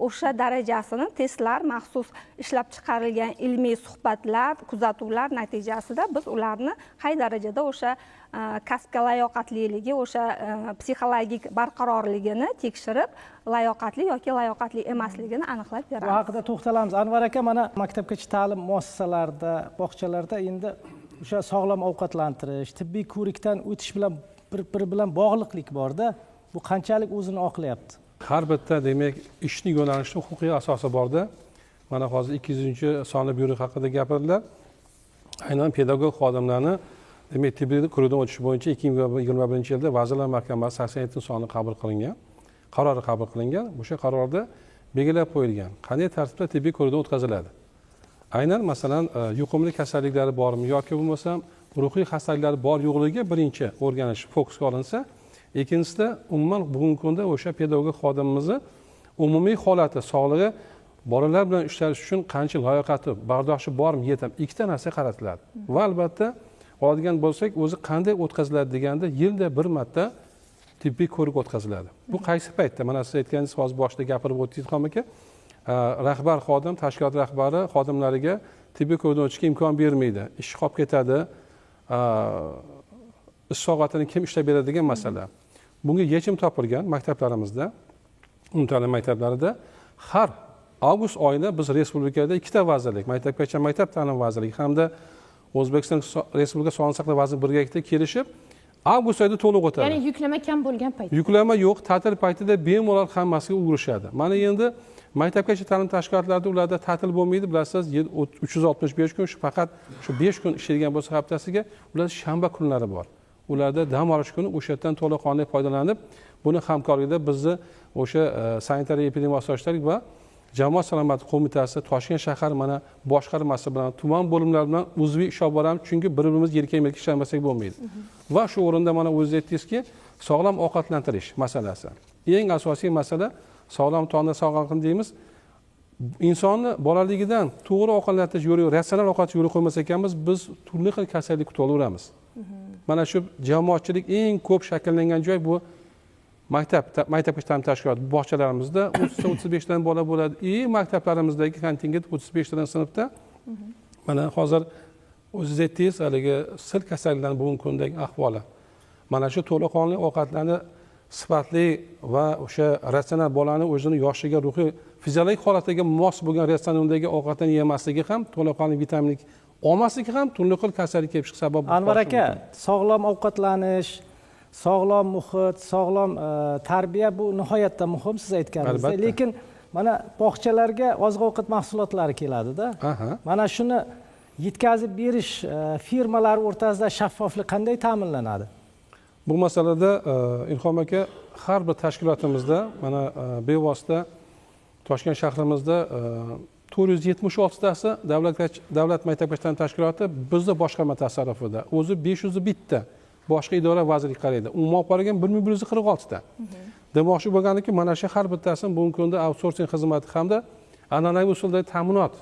o'sha darajasini testlar, maxsus ishlab chiqarilgan ilmiy suhbatlar, kuzatuvlar natijasida biz ularni qay darajada o'sha kasbga layoqatliligi, o'sha psixologik barqarorligini tekshirib, layoqatli yoki layoqatli emasligini aniqlab beramiz. Bu haqida to'xtalamiz. Anvar aka, mana maktabgacha ta'lim muassasalarida, bog'chalarda endi o'sha sog'lom ovqatlantirish, tibbiy ko'rikdan o'tish bilan bir bilan bog'liqlik borda, bu qanchalik o'zini oqlayapti? Har bitta demak ishning yo'nalishida huquqiy asosi borda. Mana hozir 200-sonli buyruq haqida gapirdilar. Aynan pedagog xodimlarni demak tibbiy ko'rikdan o'tish bo'yicha 2021-yilda Vazirlar Mahkamasi 87-soni qabul qilingan, qarori qabul qilingan. O'sha qarorda belgilab qo'yilgan qanday tartibda tibbiy ko'rikdan o'tkaziladi. Aynan masalan yuqumli kasalliklari bormi yoki bo'lmasa ruhiy xastaliklar bor yo'qligiga birinchi o'rganish fokusga olinsa, ikkinchisida umuman bugungi kunda o'sha pedagog xodimimizni umumiy holati, sog'lig'i, bolalar bilan ishlash uchun qancha layoqati, bardoshi bormi, yetam, ikkita narsa qaratiladi. Va albatta oladigan bo'lsak, o'zi qanday o'tkaziladi deganda yilda bir marta tibbiy ko'rik o'tkaziladi. Bu qaysi paytda? Mana siz aytganingiz hozir boshida gapirib o'tdingiz Xon aka, rahbar xodim, tashkilot rahbari xodimlariga tibbiy ko'rikdan o'tishga imkon bermaydi. Ish qolib ketadi. Ish soatini kim ishlab beradi degan masala. Bunga yechim topilgan maktablarimizda, umumta'lim maktablarida har avgust oyida biz respublikada ikkita vazirlik, maktabgacha maktab ta'lim vazirligi hamda O'zbekiston Respublika Sog'liqni saqlash vazirligi birgalikda kelishib, avgust oyida to'liq o'tadi. Ya'ni yuklama kam bo'lgan payt. Yuklama yo'q, ta'til paytida bemalol hammasiga ulgurishadi. Mana endi maktabgacha ta'lim tashkilotlarida ularda ta'til bo'lmaydi, bilasiz, 365 kun, faqat shu 5 kun ishlaydigan bo'lsa haftasiga, ularda shanba kunlari bor. Ularda dam olish kuni o'shadan to'laqonli foydalanib, buni hamkorlikda bizni o'sha sanitariya epidemiologik va jamoat salomatligi qo'mitasi, Toshkent shahar mana boshqarmasi bilan, tuman bo'limlari bilan uzviy ish olib boramiz, chunki bir-birimiz yelka-yelka ishlamasak bo'lmaydi. Va shu o'rinda mana o'zingiz aytdingizki, sog'lom ovqatlantirish masalasi. Eng asosiy masala sog'lom taomlar sog'liqni deymiz. Insonni bolaligidan to'g'ri ovqatlantirish yo'li, ratsional ovqat yo'li qo'ymas ekanmiz, biz turli xil kasallik kutaveramiz. Mana shu jamoatchilik eng ko'p shakllangan joy bu maktabgacha ta'lim tashkiloti bog'chalarimizda 30-35 tadan bola bo'ladi. Maktablarimizdagi kontingent 35 tadan sinfda. Mana hozir o'zingiz aytdingiz, haligi sil kasalliklarining bugungi kundagi ahvoli. Mana shu to'laqonli ovqatlarni sifatli va o'sha ratsional bolani o'zini yoshiga, ruhiy, fiziologik holatiga mos bo'lgan ratsionaldagi ovqatlarni yemasligi ham, to'laqonli vitaminlik olmasligi ham turli xil kasallik kelib chiqish sabab Anvar aka, sog'lom ovqatlanish, sog'lom muhit, sog'lom tarbiya bu nihoyatda muhim siz aytganingizdek. Lekin mana bog'chalarga oziq-ovqat mahsulotlari keladida. Mana shuni yetkazib berish firmalari o'rtasida shaffoflik qanday ta'minlanadi? Bu masalada Ilhom aka, har bir tashkilotimizda mana bevosita Toshkent shahrimizda 476 tasi davlat maktabgacha ta'lim tashkiloti bizning boshqarma tasarrufida. O'zi 501 ta boshqa idora vazirlik qaraydi. Umuman qaragan 1146 ta. Demoqchi bo'lganiki, mana shu har bittasini bugungi kunda outsourcing xizmati hamda an'anaviy usuldagi ta'minot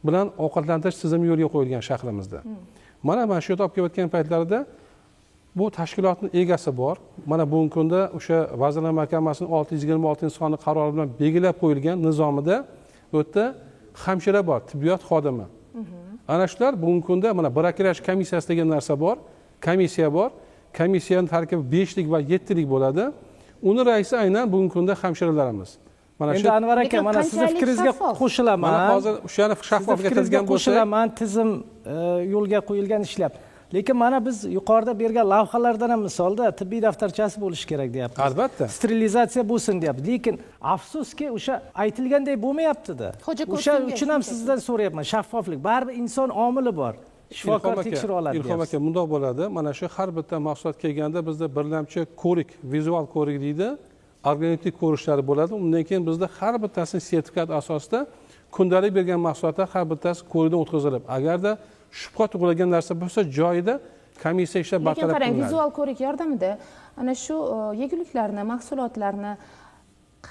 bilan ovqatlantirish tizimi yo'lga qo'yilgan shahrimizda. Mana shu yerda olib kelayotgan paytlarida bu tashkilotning egasi bor. Mana bugungi kunda o'sha Vazirlar Mahkamasining 626-sonli qarori bilan belgilab qo'yilgan nizomida bu yerda hamshira bor, tibbiyot xodimi. Ana shular bugungi kunda mana brakiraj komissiyasi degan narsa bor, komissiya bor. Komissiyaning tarkibi 5 lik va 7 lik bo'ladi. Uni raisi aynan bugungi kunda hamshiralarimiz. Mana shu Anvar aka, mana sizning fikringizga qo'shilaman. Mana hozir o'shani shaffofga kirgan bo'lsa, qo'shilaman, tizim yo'lga qo'yilgan ishlar. Lekin mana biz yuqorida bergan lavhalardan ham misolda tibbiy daftarchasi bo'lishi kerak deyapmiz. Albatta. Sterilizatsiya bo'lsin deyapmiz. Lekin afsuski o'sha aytilganday bo'lmayapti-da. O'sha uchun ham sizdan so'rayapman, shaffoflik. Baribir inson omili bor. Shifokor tekshira oladi. Ilhom aka, bundoq bo'ladi. Mana shu har bitta mahsulot kelganda bizda birlamchi ko'rik, vizual ko'rik deydi, organik ko'rishlari bo'ladi. Undan keyin bizda har bittasini sertifikat asosida kundalik bergan mahsulotlar har bittasi ko'rikdan o'tkazilib. Agarda shubha tug'ilgan narsa bo'lsa, joyida komissiya ishlab bartaraf qilinadi. Lekin qarang, vizual ko'rik yordamida ana shu yeguliklarni, mahsulotlarni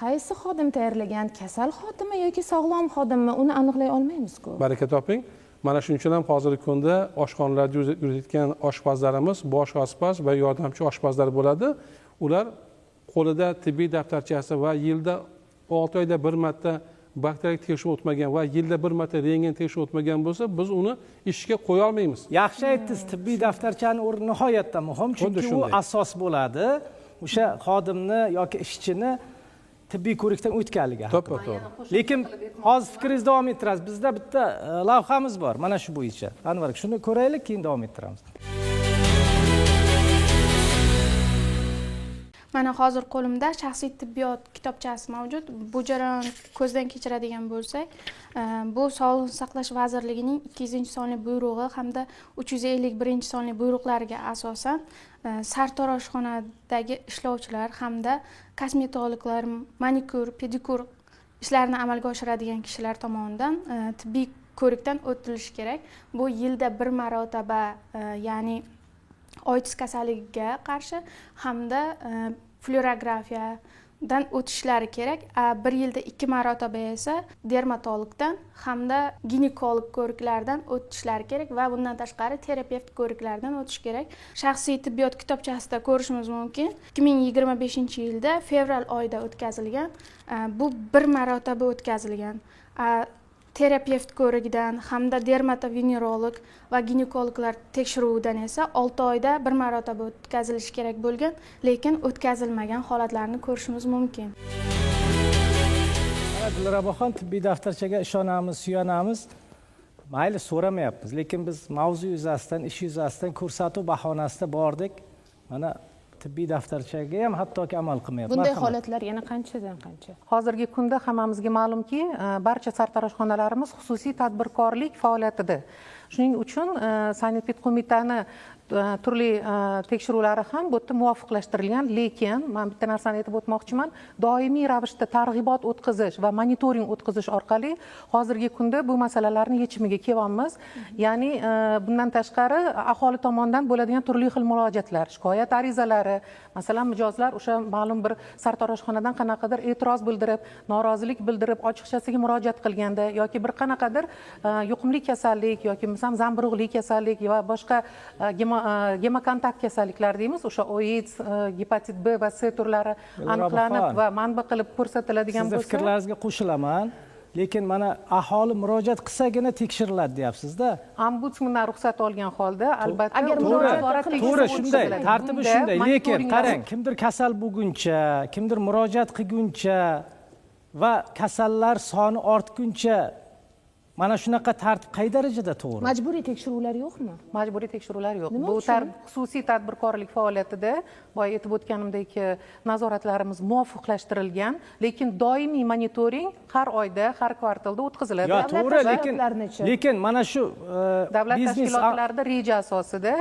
qaysi xodim tayyorlagan, kasal xodimmi yoki sog'lom xodimmi, uni aniqlay olmaymiz-ku. Baraka toping. Mana shuning uchun ham hozirgi kunda oshxonalarda yuritayotgan oshpazlarimiz, bosh oshpaz va yordamchi oshpazlar bo'ladi. Ular qo'lida tibbiy daftarchasi va yilda 6 oyda bir marta bakteriologik tekshiruv o'tmagan va yilda bir marta rentgen tekshiruv o'tmagan bo'lsa, biz uni ishga qo'ya olmaymiz. Yaxshi aytdingiz, tibbiy daftarchaning o'rni nihoyatda muhim, chunki u asos bo'ladi. O'sha xodimni yoki ishchini tibbiy ko'rikdan o'tganligi haqida. Lekin hozir fikringizni davom ettirasiz. Bizda bitta lavhamiz bor mana shu bo'yicha. Anvar, shuni ko'raylik, keyin davom ettiramiz. Mana hozir qo'limda shaxsiy tibbiyot kitobchasi mavjud. Bu jarayon ko'zdan kechiradigan bo'lsak, bu Sog'liqni saqlash vazirligining 200-sonli buyrug'i hamda 351-sonli buyruqlariga asosan sartaroshxonadagi ishlovchilar hamda kosmetologlar, manikyur, pedikur ishlarini amalga oshiradigan kishilar tomonidan tibbiy ko'rikdan o'tilishi kerak. Bu yilda bir marotaba, ya'ni oitis kasalligiga qarshi hamda fluorografiyadan o'tishlari kerak. Bir yilda 2 marotaba esa dermatologdan hamda ginekolog ko'riklaridan o'tishlari kerak va bundan tashqari terapevt ko'riklaridan o'tish kerak. Shaxsiy tibbiyot kitobchasida ko'rishimiz mumkin. 2025-yilda fevral oyida o'tkazilgan. Bu bir marotaba o'tkazilgan. Terapevt ko'rigidan hamda dermatovenerolog va ginekologlar tekshiruvidan esa 6 oyda bir marotaba o'tkazilishi kerak bo'lgan, lekin o'tkazilmagan holatlarni ko'rishimiz mumkin. Dilraboxon, tibbiy daftarchaga ishonamiz, suyanamiz. Mayli, so'ramayapmiz, lekin biz mavzu yuzasidan, ish yuzasidan ko'rsatuv bahonasida bordik. Mana tibbiy daftarchaga ham hattoki amal qilmayapti. Bunday holatlar yana qanchadan qancha? Hozirgi kunda hammamizga ma'lumki, barcha sartaroshxonalarimiz xususiy tadbirkorlik faoliyatida. Shuning uchun sanitariya qo'mitani turli tekshiruvlari ham bu yerda muvofiqlashtirilgan, lekin men bitta narsani aytib o'tmoqchiman, doimiy ravishda targ'ibot o'tkazish va monitoring o'tkazish orqali hozirgi kunda bu masalalarni yechimiga kelyapmiz. Ya'ni bundan tashqari aholi tomonidan bo'ladigan turli xil murojaatlar, shikoyat arizalari, masalan mijozlar o'sha ma'lum bir sartaroshxonadan qanaqadir e'tiroz bildirib, norozilik bildirib, ochiqchasiga murojaat qilganda yoki bir qanaqadir yuqumli kasallik yoki masalan zamburug'li kasallik va boshqa gemokontakt kasalliklar deymiz, o'sha AIDS, gepatit B va C turlari Dilrabo aniqlanib xonim, va manba qilib ko'rsatiladigan sizni bo'lsa, fikrlaringizga qo'shilaman, lekin mana aholi murojaat qilsagina tekshiriladi deyapsiz-da. ombudsmandan ruxsat olgan holda albatta Agar To'g'ri, shunday, tartibi shunday, lekin monitoring qarang, kimdir kasal bo'lguncha, kimdir murojaat qilguncha va kasallar soni ortguncha mana shunaqa tartib qay darajada to'g'ri? Majburiy tekshiruvlar yo'qmi? majburiy tekshiruvlar yo'q. Nima Bu uchun? xususiy tadbirkorlik faoliyatida boya aytib o'tganimdek nazoratlarimiz muvofiqlashtirilgan, lekin doimiy monitoring har oyda, har kvartalda o'tkaziladi. Yo, Davlat to'g'ri, tashkilotlarichi? lekin mana shu Davlat biznes tashkilotlarida reja asosida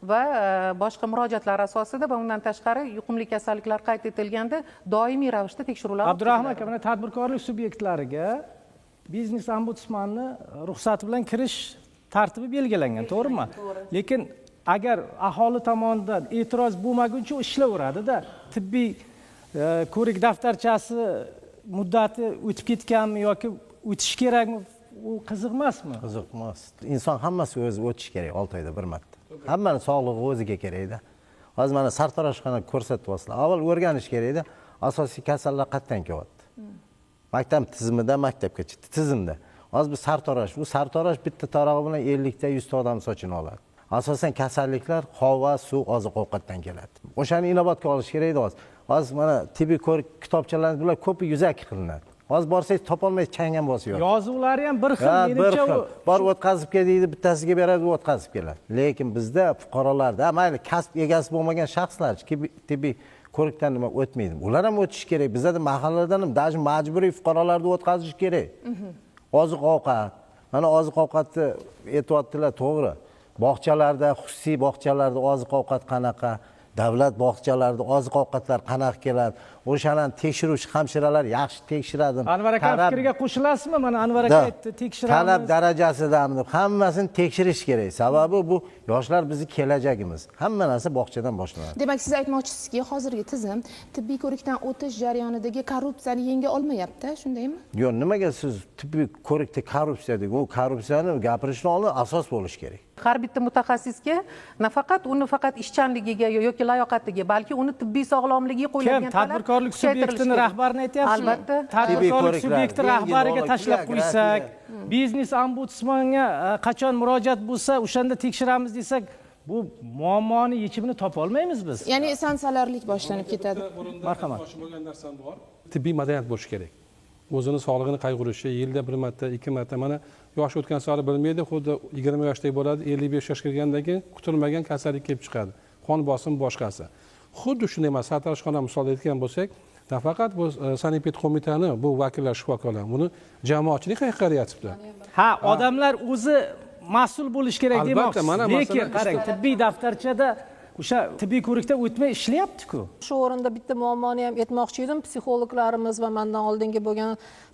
va boshqa murojaatlar asosida va undan tashqari yuqumli kasalliklar qayd etilganda doimiy ravishda tekshiruvlar Abdurahmon aka, mana tadbirkorlik subyektlariga biznes ombudsmanni ruxsati bilan kirish tartibi belgilangan, to'g'rimi? Lekin agar aholi tomonidan e'tiroz bo'lmaguncha u ishlayveradi-da. Tibbiy ko'rik daftarchasi muddati o'tib ketganmi yoki o'tish kerakmi? U qiziq emasmi? Qiziq emas. Inson hammasi o'zi o'tishi kerak 6 oyda bir marta. Hammani sog'lig'i o'ziga kerak-da. Hozir mana sartaroshxona ko'rsatyapsizlar. Avval o'rganish kerak-da. Asosiy kasallar qayerdan kelyapti? Maktab tizimida, maktabgacha tizimda. Hozir bu sartarosh bitta tarog'i bilan 50 ta 100 ta odam sochini oladi. Asosan kasalliklar havo, suv, oziq-ovqatdan keladi. O'shani inobatga olish kerak-da hozir. Hozir mana tibbiy ko'rik kitobchalarimiz bilan ko'pi yuzaki qilinadi. Hozir borsangiz topolmaysiz, changan bo'lsa yo'q. Yozuvlari ham bir xil, bir menimcha xil. Bor o'tkazib kel deydi, bittasiga beradi, o'tkazib keladi. Lekin bizda fuqarolarda, mayli kasb egasi bo'lmagan shaxslar tibbiy ko'rikdan nima o'tmaydi. Ular ham o'tishi kerak. Bizda mahalladan ham даже majburiy fuqarolarni o'tkazish kerak. Oziq-ovqat. Mana oziq-ovqatni aytyaptilar, to'g'ri. Bog'chalarda, xususiy bog'chalarda oziq-ovqat qanaqa? Davlat bog'chalarida oziq-ovqatlar qanaqa keladi? O'shalarni tekshiruvchi hamshiralar yaxshi tekshiradi. Anvar aka fikriga qo'shilasizmi? Mana Anvar aka aytdi, tekshiramiz. Talab darajasidan hammasini tekshirish kerak. Sababi bu yoshlar bizning kelajagimiz. Hamma narsa bog'chadan boshlanadi. Demak, siz aytmoqchisizki, hozirgi tizim tibbiy ko'rikdan o'tish jarayonidagi korrupsiyani yenga olmayapti, shundaymi? Yo'q, nimaga siz tibbiy ko'rikda korrupsiya deb, u korrupsiyani gapirishni oldin asos bo'lish kerak. Har bitta mutaxassisga nafaqat uni faqat ishchanligiga yoki layoqatiga, balki uni tibbiy sog'lomligiga qo'yilgan talab tadbirkorlik subyektini rahbarini aytyapsizmi? Albatta. Tadbirkorlik subyekti rahbariga tashlab qo'ysak, biznes ombudsmanga qachon murojaat bo'lsa, o'shanda tekshiramiz desak, bu muammoni yechimini topa olmaymiz biz. Ya'ni sanksiyalarlik boshlanib ketadi. Marhamat. bo'lgan narsam bor. Tibbiy madaniyat bo'lishi kerak. O'zini sog'lig'ini qayg'urishi, yilda bir marta, 2 marta, mana yosh o'tgan sari bilmaydi, xuddi 20 yoshdagi bo'ladi, 55 yoshga kirgandan keyin kutilmagan kasallik kelib chiqadi. Qon bosimi boshqasi. Xuddi shunday emas, sartaroshxona misol aytgan bo'lsak, nafaqat bu sanitariya qo'mitani, bu vakillar, shifokorlar, buni jamoatchilik haqiqatyapti. Ha, odamlar o'zi mas'ul bo'lish kerak demoqchisiz. Lekin qarang, tibbiy daftarchada o'sha tibbiy ko'rikdan o'tmay ishlayapti-ku. Shu o'rinda bitta muammoni ham aytmoqchi edim. Psixologlarimiz va mendan oldingi bo'lgan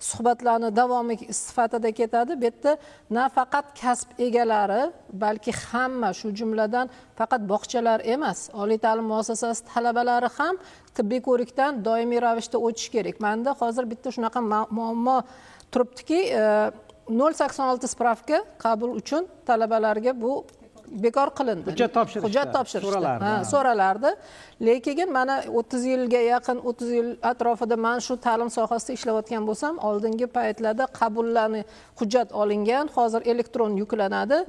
suhbatlarni davomi sifatida ketadi. Bu yerda nafaqat kasb egalari, balki hamma, shu jumladan faqat bog'chalar emas, oliy ta'lim muassasasi talabalari ham tibbiy ko'rikdan doimiy ravishda o'tish kerak. Menda hozir bitta shunaqa muammo turibdiki, 086 spravka qabul uchun talabalarga bu bekor qilindi. Hujjat topshirishdi. So'ralardi. Lekin mana 30 yilga yaqin, 30 yil atrofida men shu ta'lim sohasida ishlayotgan bo'lsam, oldingi paytlarda qabullarni hujjat olingan, hozir elektron yuklanadi.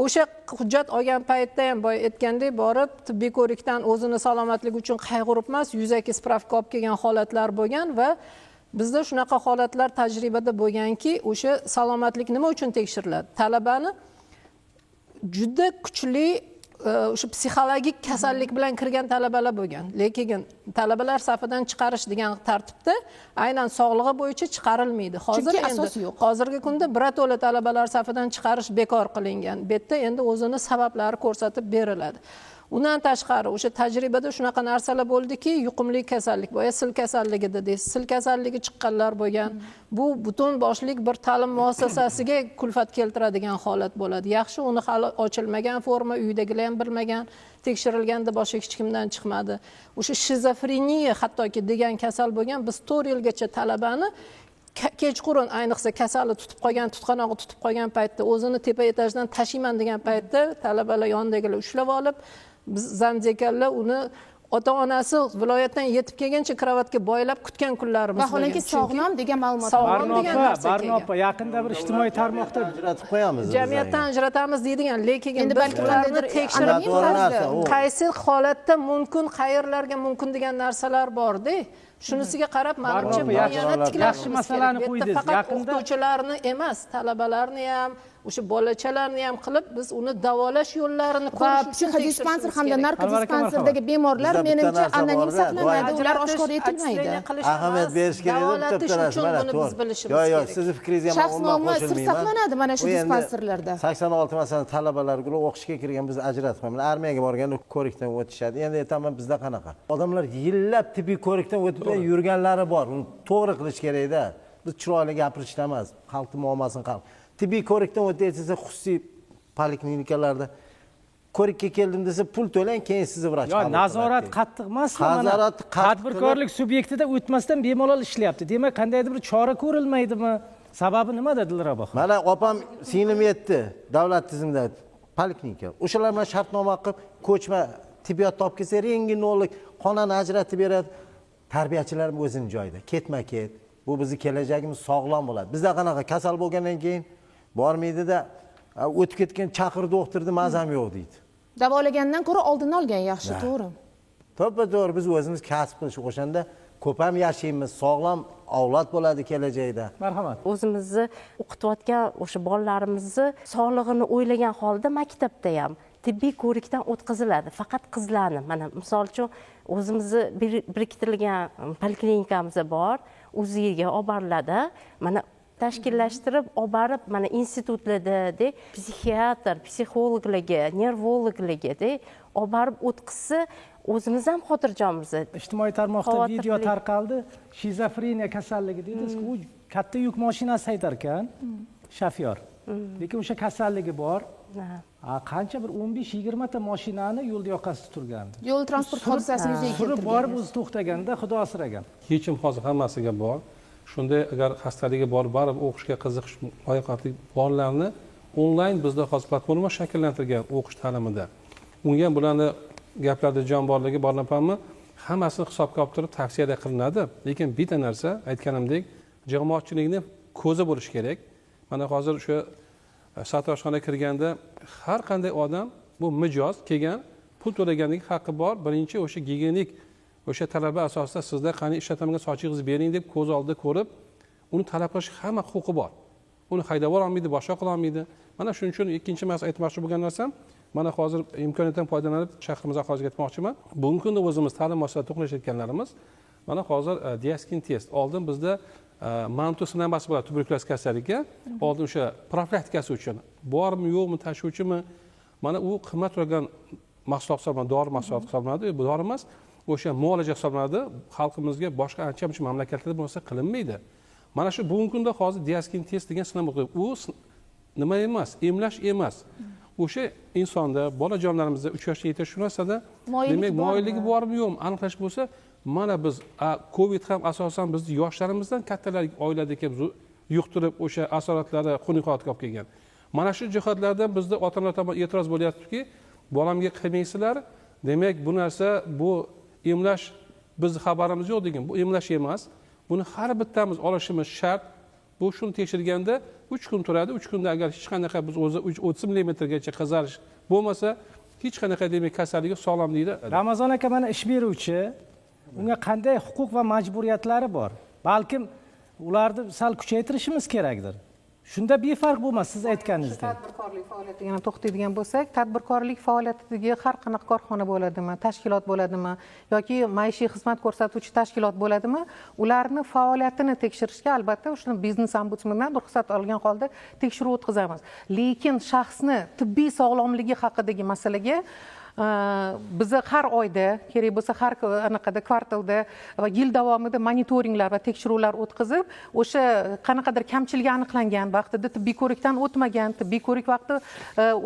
O'sha hujjat olgan paytda ham boya aytgandek, borib tibbiy ko'rikdan o'zini salomatligi uchun qayg'urib emas, yuzaki spravka olib kelgan holatlar bo'lgan va bizda shunaqa holatlar tajribada bo'lganki, o'sha salomatlik nima uchun tekshiriladi? Talabani juda kuchli o'sha psixologik kasallik bilan kirgan talabalar bo'lgan. Lekin talabalar safidan chiqarish degan tartibda aynan sog'lig'i bo'yicha chiqarilmaydi. Hozir asosi yo'q. Hozirgi kunda birato'la talabalar safidan chiqarish bekor qilingan. Bu yerda endi o'zini sabablari ko'rsatib beriladi. Undan tashqari o'sha tajribada shunaqa narsalar bo'ldiki, yuqumli kasallik, boya sil kasalligi deysiz, sil kasalligi chiqqanlar bo'lgan. Bu butun boshlik bir ta'lim muassasasiga kulfat keltiradigan holat bo'ladi. Yaxshi, uni hali ochilmagan forma, uydagilar ham bilmagan, tekshirilganda boshqa hech kimdan chiqmadi. O'sha shizofreniya hattoki degan kasal bo'lgan. Biz 4 yilgacha talabani kechqurun ayniqsa kasali tutib qolgan, tutqanog'i tutib qolgan paytda o'zini tepa etajdan tashiyman degan paytda talabalar yonidagilar ushlab olib, biz zamdekanlar uni ota-onasi viloyatdan yetib kelgancha kravatga boylab kutgan kunlarimiz bo'lgan. Vaholanki sog'lom degan ma'lumot bor. Sog'lom degan narsa Barno opa, yaqinda bir ijtimoiy tarmoqda ajratib qo'yamiz. jamiyatdan ajratamiz deydigan, lekin Endi balki qandaydir tekshirib aniq qaysi holatda mumkin, qayerlarga mumkin degan narsalar bor-da. Shunisiga qarab menimcha bu yana yaxshi masalani qo'ydingiz. Faqat Yaqinda o'qituvchilarni emas, talabalarni ham, o'sha bolachalarni ham qilib biz uni davolash yo'llarini va ko'rish uchun psixodispanser hamda tekshirishimiz kerak. narkodispanserdagi bemorlar Bizda bitta menimcha narsa anonim bor-da, saqlanadi, ular oshkor etilmaydi. Ahamiyat berish kerak deb Davolatish bitta uchun buni biz bilishimiz Yo'q, kerak. sizni fikringizga men Shaxs umuman nomi sir qo'shilmayman. saqlanadi mana shu Bu endi dispanserlarda. 86 masalan talabalar guruhi o'qishga kirgan biz ajratib qo'yamiz. Armiyaga borganda ko'rikdan o'tishadi. Endi aytaman bizda qanaqa? Odamlar yillab tibbiy ko'rikdan o'tib yurganlari bor. Uni to'g'ri qilish kerak-da. Biz chiroyli gapirishdan emas, xalqning muammosini hal. Tibbiy ko'rikdan o'taysiz xususiy poliklinikalarda ko'rikka keldim desa pul to'lang, keyin sizni vrach yo nazorat qattiq emasmi? Nazorat qattiq tadbirkorlik subyektida o'tmasdan bemalol ishlayapti. Demak, qandaydir bir chora ko'rilmaydimi? Sababi nimada Dilrabo xonim? Mana opam singlim yetdi davlat tizimida poliklinika. O'shalar bilan shartnoma qilib, ko'chma tibbiyot olib kelsa, renginolog xonani ajratib beradi. Tarbiyachilar o'zining joyida. Ketma-ket. Bu bizning kelajagimiz sog'lom bo'ladi. Bizda qanaqa kasal bo'lgandan keyin bormaydi-da, o'tib ketgan chaqir doktorni mazam yo'q deydi. Davolagandan ko'ra oldini olgan yaxshi, to'g'ri. To'ppa-to'g'ri biz o'zimiz kasb qilish o'shanda ko'p ham yashaymiz, sog'lom avlod bo'ladi kelajakda. Marhamat. O'zimizni o'qitayotgan o'sha bolalarimizni sog'lig'ini o'ylagan holda maktabda ham tibbiy ko'rikdan o'tkaziladi. Faqat qizlarni, mana misol uchun o'zimizni biriktirilgan poliklinikamiz bor, o'ziga olib boriladi. Mana tashkillashtirib olib borib, mana institutlarda psixiatr, psixologlarga, nervologlarga olib borib o'tkazsa, o'zimiz ham xotirjammiz. Ijtimoiy tarmoqda video tarqaldi. Shizofreniya kasalligi dedingiz, u katta yuk mashinasi haydar ekan, shofyor. Lekin o'sha kasalligi bor. Qancha bir 15-20 ta mashinani yo'l yoqasida turgan. Yo'l transport hodisasi yuzaga Surib keltirgan. borib o'zi to'xtaganda xudo asragan. Yechim hozir hammasiga bor. Shunday agar xastaligi bor, barib o'qishga qiziqish layoqatli bolalarni onlayn bizda hozir platforma shakllantirgan o'qish ta'limida. Unga bularni gaplarda jon borligi borlapanmi, hammasini hisobga olib turib tavsiya qilinadi. Lekin bitta narsa, aytganimdek, jamoatchilikni ko'zi bo'lish kerak. Mana hozir o'sha sartaroshxonaga kirganda har qanday odam bu mijoz kelgan, pul to'laganlik haqqi bor. Birinchi o'sha gigiyenik o'sha talaba asosida sizda qani ishlataman sochingizni bering deb ko'z oldida ko'rib, uni talab qilish hamma huquqi bor. Uni haydab olmaydi, boshqa qila olmaydi. Mana shuning uchun ikkinchi masala aytmoqchi bo'lgan narsam, mana hozir imkoniyatdan foydalanib shahrimiz aholiga aytmoqchiman. Bugungi kunda o'zimiz ta'lim muassasasida to'qnashayotganlarimiz, mana hozir diaskin test. Oldin bizda mantu sinamasi bo'ladi tuberkulyoz kasalligiga. Oldin o'sha profilaktikasi uchun bormi, yo'qmi, tashuvchimi? Mana u qimmat turgan mahsulot hisoblanadi, dori mahsuloti hisoblanadi. Bu dori emas, o'sha muolaja hisoblanadi. Xalqimizga boshqa ancha-muncha mamlakatlarda bo'lsa qilinmaydi. Mana shu bugungi kunda hozir diaskin test degan sinov o'tadi. U nima emas, emlash emas. O'sha insonda, bolajonlarimizda 3 yoshga yetish shu narsada demak moyilligi bormi yo'qmi aniqlash bo'lsa, mana biz Covid ham asosan bizni yoshlarimizdan kattalar oiladagi yuqtirib o'sha asoratlari xunuk holatga olib kelgan. Mana shu jihatlardan bizda ota-onalar tomonidan e'tiroz bo'lyaptiki, bolamga qilmaysizlar, demak bu narsa bu emlash bizni xabarimiz yo'q degan. Bu emlash emas. Buni har bittamiz olishimiz shart. Bu shuni tekshirganda 3 kun turadi. 3 kunda agar hech qanaqa biz o'zi 30 mmgacha qizarish bo'lmasa, hech qanaqa demak kasalligi sog'lom deydi. Ramazon aka mana ish beruvchi, unga qanday huquq va majburiyatlari bor? Balkim ularni sal kuchaytirishimiz kerakdir. Shunda befarq bo'lmas siz aytganingizdek. Tadbirkorlik faoliyatiga ham to'xtaydigan bo'lsak, tadbirkorlik faoliyatidagi har qanaqa korxona bo'ladimi, tashkilot bo'ladimi yoki maishiy xizmat ko'rsatuvchi tashkilot bo'ladimi, ularni faoliyatini tekshirishga albatta o'shani biznes ombudsmandan ruxsat olgan holda tekshiruv o'tkazamiz. Lekin shaxsni tibbiy sog'lomligi haqidagi masalaga biza har oyda kerak bo'lsa har anaqada kvartalda va yil davomida monitoringlar va tekshiruvlar o'tkazib o'sha qanaqadir kamchiligi aniqlangan vaqtida tibbiy ko'rikdan o'tmagan tibbiy ko'rik vaqti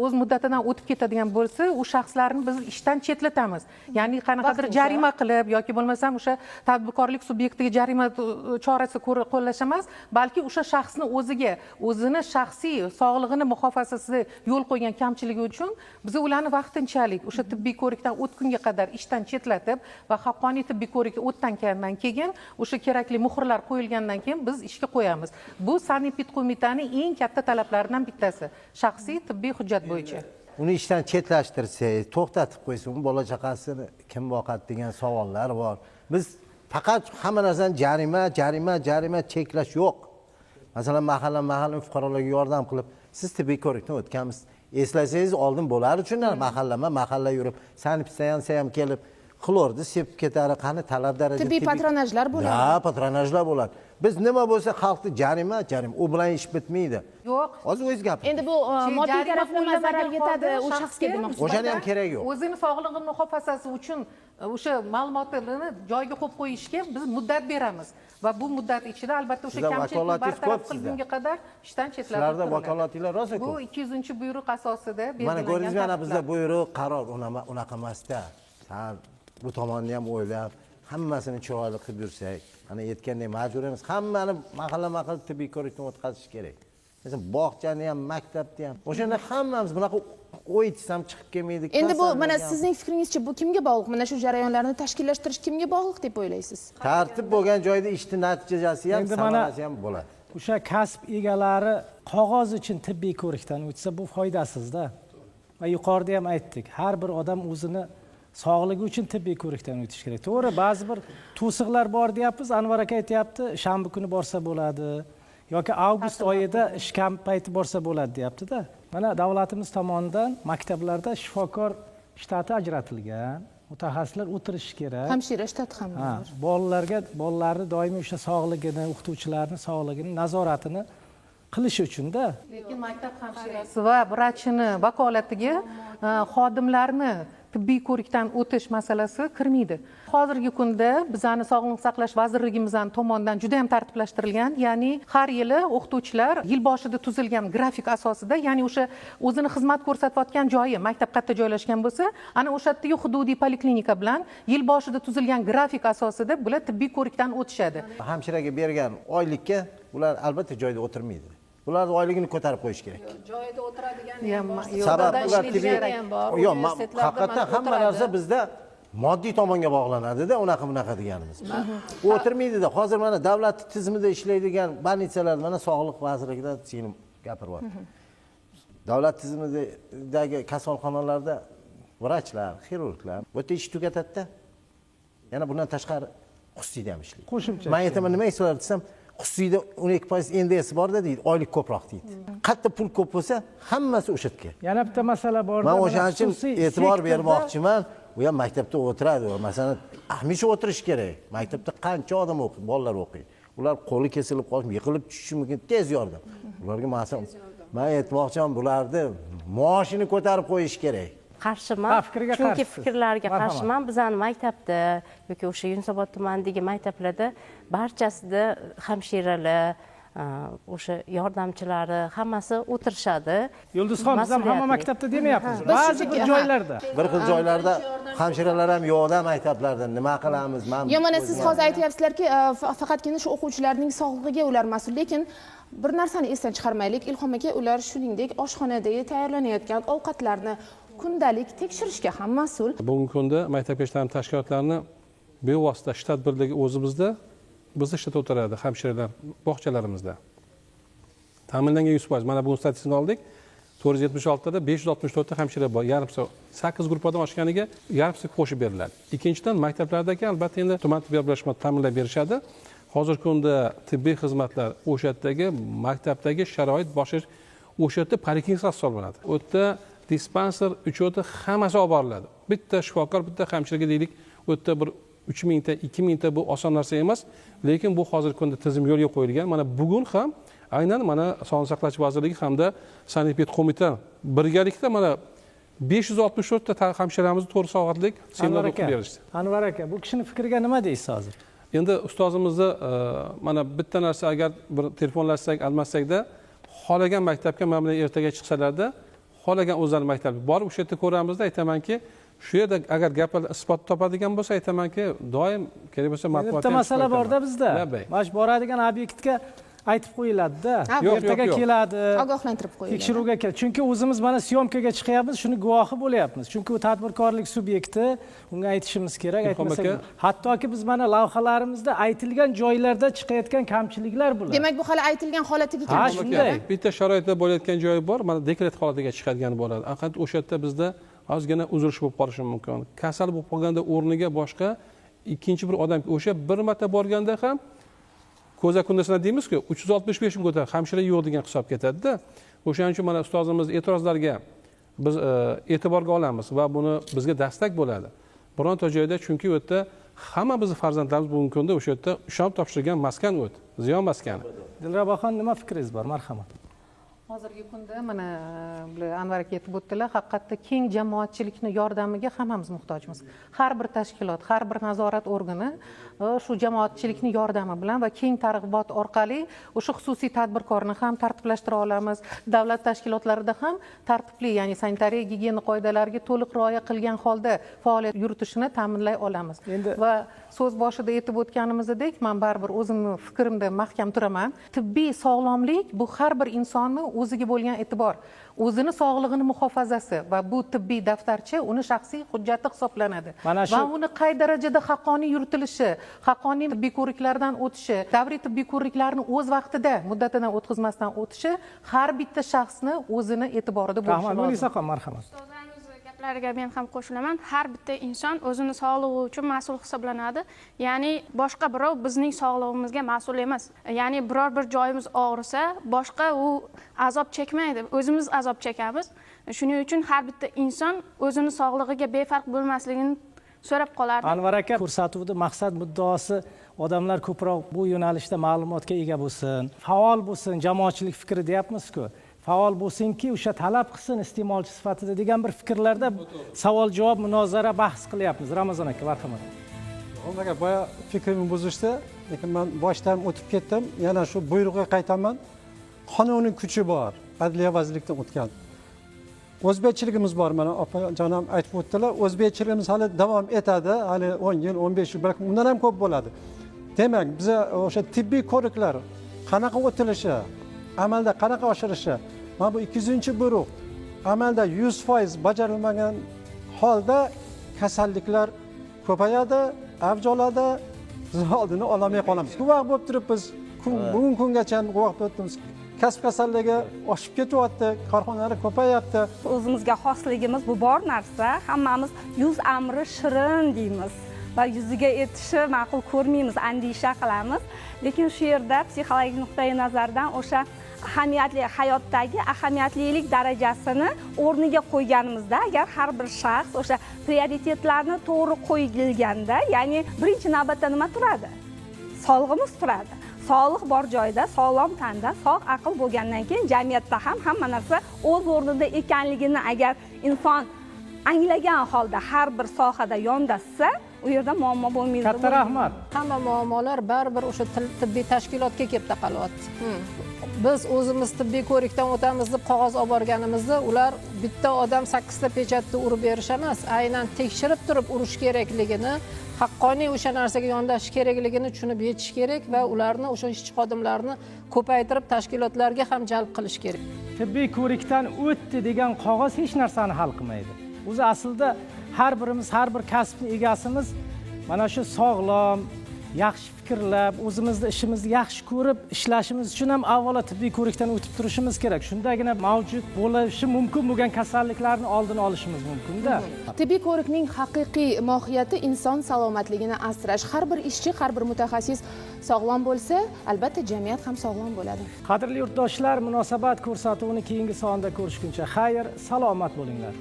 o'z muddatidan o'tib ketadigan bo'lsa u shaxslarni biz ishdan chetlatamiz ya'ni qanaqadir jarima qilib yoki bo'lmasam o'sha tadbirkorlik subyektiga jarima chorasi qo'llash emas balki o'sha shaxsni o'zini shaxsiy sog'lig'ini muhofazasiga yo'l qo'ygan kamchiligi uchun biz ularni vaqtinchalik o'sha tibbiy ko'rikdan o'tgunga qadar ishdan chetlatib va haqqoniy tibbiy ko'rikka o'tgandan keyin o'sha kerakli muhrlar qo'yilgandan keyin biz ishga qo'yamiz. Bu sanepid qo'mitaning eng katta talablaridan bittasi shaxsiy tibbiy hujjat bo'yicha. Uni ishdan chetlashtirsak, to'xtatib qo'ysa, uni bola chaqasini kim boqadi degan savollar bor. Biz faqat hamma narsani jarima cheklash yo'q. Masalan, mahalla fuqarolarga yordam qilib, siz tibbiy ko'rikdan o'tganmiz. Eslasangiz oldin bo'lar uchun mahalla yurib, sanitariya ham kelib, xlorni sepib ketadi, qani talab darajada tibbiy patronajlar bo'ladi. Ha, patronajlar bo'ladi. Biz nima bo'lsa xalqni jarima, u bilan ish bitmaydi. Yo'q. Hozir o'zingiz gapiring. Endi bu moddiy tarafdan zarar yetadi u shaxsga demoqchi. O'shani ham kerak yo'q. O'zini sog'lig'ini muhofazasi uchun o'sha ma'lumotlarni joyiga qo'yib qo'yishga biz muddat beramiz va bu muddat ichida albatta o'sha kamchilikni bartaraf qilingunga qadar ishdan chetlatib sizlarda vakolatinglar rosa ko'p. Bu 200-buyruq asosida berilgan. Mana ko'rdingizmi, mana bizda buyruq, qaror unaqa emasda. Bu tomonni ham o'ylab, hammasini chiroyli qilib yursak, ana aytgandek majbur emas, hammani mahalla tibbiy ko'rikdan o'tkazish kerak. Masalan, bog'chani ham, maktabni ham. O'shanda hammamiz bunaqa o'yitsam chiqib kelmaydi. Endi bu mana sizning fikringizcha bu kimga bog'liq? Mana shu jarayonlarni tashkillashtirish kimga bog'liq deb o'ylaysiz? Tartib bo'lgan joyda ishning natijasi ham, samarasi ham bo'ladi. O'sha kasb egalari qog'oz uchun tibbiy ko'rikdan o'tsa bu foydasizda. Va yuqorida ham aytdik, har bir odam o'zini sog'ligi uchun tibbiy ko'rikdan o'tish kerak. To'g'ri, ba'zi bir to'siqlar bor deyapmiz. Anvar aka aytayapti, shanba kuni borsa bo'ladi yoki avgust oyida ish kam payti borsa bo'ladi deyapti-da. Mana davlatimiz tomonidan maktablarda shifokor shtati ajratilgan. Mutaxassislar o'tirishi kerak. Hamshira shtati ham bor. Bolalarni doimiy o'sha sog'ligini, o'qituvchilarning sog'ligini nazoratini qilish uchun-da. Lekin maktab hamshirasi va vrachini vakolatiga xodimlarni tibbiy ko'rikdan o'tish masalasi kirmaydi. Hozirgi kunda bizning Sog'liqni saqlash vazirligimiz tomonidan juda ham tartiblashtirilgan, ya'ni har yili o'qituvchilar yil boshida tuzilgan grafik asosida, ya'ni o'sha o'zini xizmat ko'rsatayotgan joyi maktab qayerda joylashgan bo'lsa, ana o'sha yerdagi hududiy poliklinika bilan yil boshida tuzilgan grafik asosida bular tibbiy ko'rikdan o'tishadi. Hamshiraga bergan oylikka ular albatta joyda o'tirmaydi. Ularning oyligini ko'tarib qo'yish kerak. Joyida o'tiradigan sabab ular haqiqatdan hamma narsa bizda moddiy tomonga bog'lanadi-da, unaqa deganimiz. O'tirmaydi-da. Hozir mana davlat tizimida ishlaydigan больницаlar mana sog'liq vazirligida seni gapiryapti. Davlat tizimidagi kasalxonalarda vrachlar, xirurglar o'ta ish tugatadi-da. Yana bundan tashqari xususiyda ham ishlaydi. Qo'shimcha. Men aytaman, nima islar desam, xususiyda 12% NDS borda deydi, oylik ko'proq deydi. Qayerda pul ko'p bo'lsa, hammasi o'sha yerga. Yana bitta masala bor. Men o'shaning uchun e'tibor bermoqchiman. U ham maktabda o'tiradi. Masalan, hamisha o'tirish kerak. Maktabda qancha odam o'qiydi, bolalar o'qiydi. Ular qo'li kesilib qolish, yiqilib tushishi mumkin, tez yordam. Ularga masalan, men aytmoqchiman, bularni maoshini ko'tarib qo'yish kerak. Qarshiman, chunki fikrlarga qarshiman. Bizning maktabda yoki o'sha Yunusobod tumanidagi maktablarda barchasida hamshiralar, o'sha yordamchilari hammasi o'tirishadi. Yulduzxon, biz ham hamma maktabda demayapmiz. Ba'zi bir joylarda. Bir xil joylarda hamshiralar ham yo'qda maktablarda nima qilamiz? Yo, mana siz hozir aytyapsizlarki, faqatgina shu o'quvchilarning sog'lig'iga ular mas'ul, lekin bir narsani esdan chiqarmaylik. Ilhom aka, ular shuningdek oshxonadagi tayyorlanayotgan ovqatlarni kundalik tekshirishga ham mas'ul. Bugungi kunda maktabgacha ta'lim tashkilotlarini bevosita shtat birligi o'zimizda bizda ishlatib o'tiradi hamshiralar bog'chalarimizda. Ta'minlangan 100%. Mana bugun statistikani oldik. 476 da 564 ta hamshira bor. Yarmisi 8 gruppadan oshganiga yarmisi qo'shib beriladi. Ikkinchidan maktablardagi albatta endi tuman tibbiyot birlashmasi ta'minlab berishadi. Hozirgi kunda tibbiy xizmatlar o'sha yerdagi maktabdagi sharoit boshqa o'sha yerda poliklinika hisoblanadi. U yerda dispanser, uchota hammasi olib boriladi. Bitta shifokor, bitta hamshiraga deylik, u yerda bir 3000 ta, 2000 ta bu oson narsa emas, lekin bu hozirgi kunda tizim yo'lga qo'yilgan. Mana bugun ham aynan mana Sog'liqni saqlash vazirligi hamda sanepid qo'mita birgalikda mana 564 ta hamshiramizni 4 soatlik seminar o'qib berishdi. Anvar aka, bu kishini fikriga nima deysiz hozir? Endi ustozimizni mana bitta narsa agar bir telefonlashsak, almashsakda xohlagan maktabga mana bilan ertaga chiqsalarda, xohlagan o'zlari maktabga borib o'sha yerda ko'ramizda aytamanki, shu yerda agar gaplar isbot topadigan bo'lsa aytamanki, doim kerak bo'lsa matbuotga. Bitta masala borda bizda. Mana shu boradigan obyektga aytib qo'yiladi-da. Ertaga keladi. Ogohlantirib qo'yiladi. Tekshiruvga keladi. Chunki o'zimiz mana syomkaga chiqyapmiz, shuni guvohi bo'lyapmiz. Chunki u tadbirkorlik subyekti, unga aytishimiz kerak, aytmasak. Hattoki biz mana lavhalarimizda aytilgan joylarda chiqayotgan kamchiliklar bular. Demak, bu hali aytilgan holatiga Ha, shunday. Bitta sharoitda bo'layotgan joyi bor, mana dekret holatiga chiqadigan bo'ladi. Faqat o'sha yerda bizda ozgina uzilish bo'lib qolishi mumkin. Kasal bo'lib qolganda o'rniga boshqa ikkinchi bir odam o'sha bir marta borganda ham ko'za kundasini deymiz-ku, 365 kun o'tadi, hamshira yo'q degan hisob ketadi-da. O'shaning uchun mana ustozimiz e'tirozlarga biz e'tiborga olamiz va buni bizga dastak bo'ladi. Bironta joyda chunki u yerda hamma bizning farzandlarimiz bugungi kunda o'sha yerda ishonib topshirgan maskan o't, ziyon maskani. Dilraboxon, nima fikringiz bor? Marhamat. Hozirgi kunda mana Anvar aka aytib o'tdilar, haqiqatda keng jamoatchilikni yordamiga hammamiz muhtojmiz. Har bir tashkilot, har bir nazorat organi shu jamoatchilikni yordami bilan va keng targ'ibot orqali o'sha xususiy tadbirkorni ham tartiblashtira olamiz. Davlat tashkilotlarida ham tartibli, ya'ni sanitariya gigiyena qoidalariga to'liq rioya qilgan holda faoliyat yuritishini ta'minlay olamiz. Va so'z boshida aytib o'tganimizdek, men baribir o'zimni fikrimda mahkam turaman. Tibbiy sog'lomlik bu har bir insonni o'ziga bo'lgan e'tibor, o'zini sog'lig'ini muhofazasi va bu tibbiy daftarcha uni shaxsiy hujjati hisoblanadi. Va uni qay darajada haqqoniy yuritilishi, haqqoniy tibbiy ko'riklardan o'tishi, davriy tibbiy ko'riklarni o'z vaqtida, muddatidan o'tkazmasdan o'tishi har bitta shaxsni o'zini e'tiborida bo'lishi lozim. Munisa, marhamat. gaplariga men ham qo'shilaman. Har bitta inson o'zini sog'lig'i uchun mas'ul hisoblanadi. Ya'ni boshqa birov bizning sog'lig'imizga mas'ul emas. Ya'ni biror bir joyimiz og'risa, boshqa u azob chekmaydi. O'zimiz azob chekamiz. Shuning uchun har bitta inson o'zini sog'lig'iga befarq bo'lmasligini so'rab qolardi. Anvar aka, ko'rsatuvda maqsad muddaosi odamlar ko'proq bu yo'nalishda ma'lumotga ega bo'lsin, faol bo'lsin, jamoatchilik fikri deyapmiz-ku. Faol bo'lsinki, o'sha talab qilsin iste'molchi sifatida degan bir fikrlarda savol-javob, munozara, bahs qilyapmiz. Ramazon aka, marhamat. Aka, boya fikrimni buzishdi, lekin men boshdan o'tib ketdim. Yana shu buyruqqa qaytaman. Qonuniy kuchi bor, Adliya vazirlikdan o'tgan. O'zbekchiligimiz bor, mana opajonim aytib o'tdilar. O'zbekchiligimiz hali davom etadi, hali 10 yil, 15 yil, balki undan ham ko'p bo'ladi. Demak, biz o'sha tibbiy ko'riklar qanaqa o'tilishi, amalda qanaqa oshirishi, mana bu 200-buyruq amalda 100% bajarilmagan holda kasalliklar ko'payadi, avj oladi, biz oldini olmay qolamiz. Guvoh bo'lib turib biz bugun kungacha guvoh bo'lib turibmiz. Kasb kasalligi oshib ketyapti, korxonalar ko'payapti. O'zimizga xosligimiz bu bor narsa, hammamiz yuz amri shirin deymiz va yuziga yetishi ma'qul ko'rmaymiz, andisha qilamiz. Lekin shu yerda psixologik nuqtai nazardan o'sha ahamiyatli hayotdagi ahamiyatlilik darajasini o'rniga qo'yganimizda, agar har bir shaxs o'sha prioritetlarni to'g'ri qo'yilganda, ya'ni birinchi navbatda nima turadi? Sog'lig'imiz turadi. Sog'liq bor joyda, sog'lom tanda, sog' aql bo'lgandan keyin jamiyatda ham hamma narsa o'z o'rnida ekanligini agar inson anglagan holda har bir sohada yondashsa, u yerda muammo bo'lmaydi. Katta rahmat. Hamma muammolar baribir o'sha tibbiy tashkilotga kelib taqalyapti. Biz o'zimiz tibbiy ko'rikdan o'tamiz deb qog'oz olib borganimizda, ular bitta odam 8 ta pechatni urib berish emas, aynan tekshirib turib urish kerakligini, haqqoniy o'sha narsaga yondashish kerakligini tushunib yetish kerak va ularni o'sha ishchi xodimlarni ko'paytirib tashkilotlarga ham jalb qilish kerak. Tibbiy ko'rikdan o'tdi degan qog'oz hech narsani hal qilmaydi. O'zi aslida har birimiz, har bir kasbning egasimiz mana shu sog'lom, yaxshi fikrlab, o'zimizni ishimizni yaxshi ko'rib ishlashimiz uchun ham avvalo tibbiy ko'rikdan o'tib turishimiz kerak. Shundagina mavjud bo'lishi mumkin bo'lgan kasalliklarni oldini olishimiz mumkin-da. Tibbiy ko'rikning haqiqiy mohiyati inson salomatligini asrash. Har bir ishchi, har bir mutaxassis sog'lom bo'lsa, albatta jamiyat ham sog'lom bo'ladi. Qadrli yurtdoshlar, munosabat ko'rsatuvini keyingi sonda ko'rishguncha xayr, salomat bo'linglar.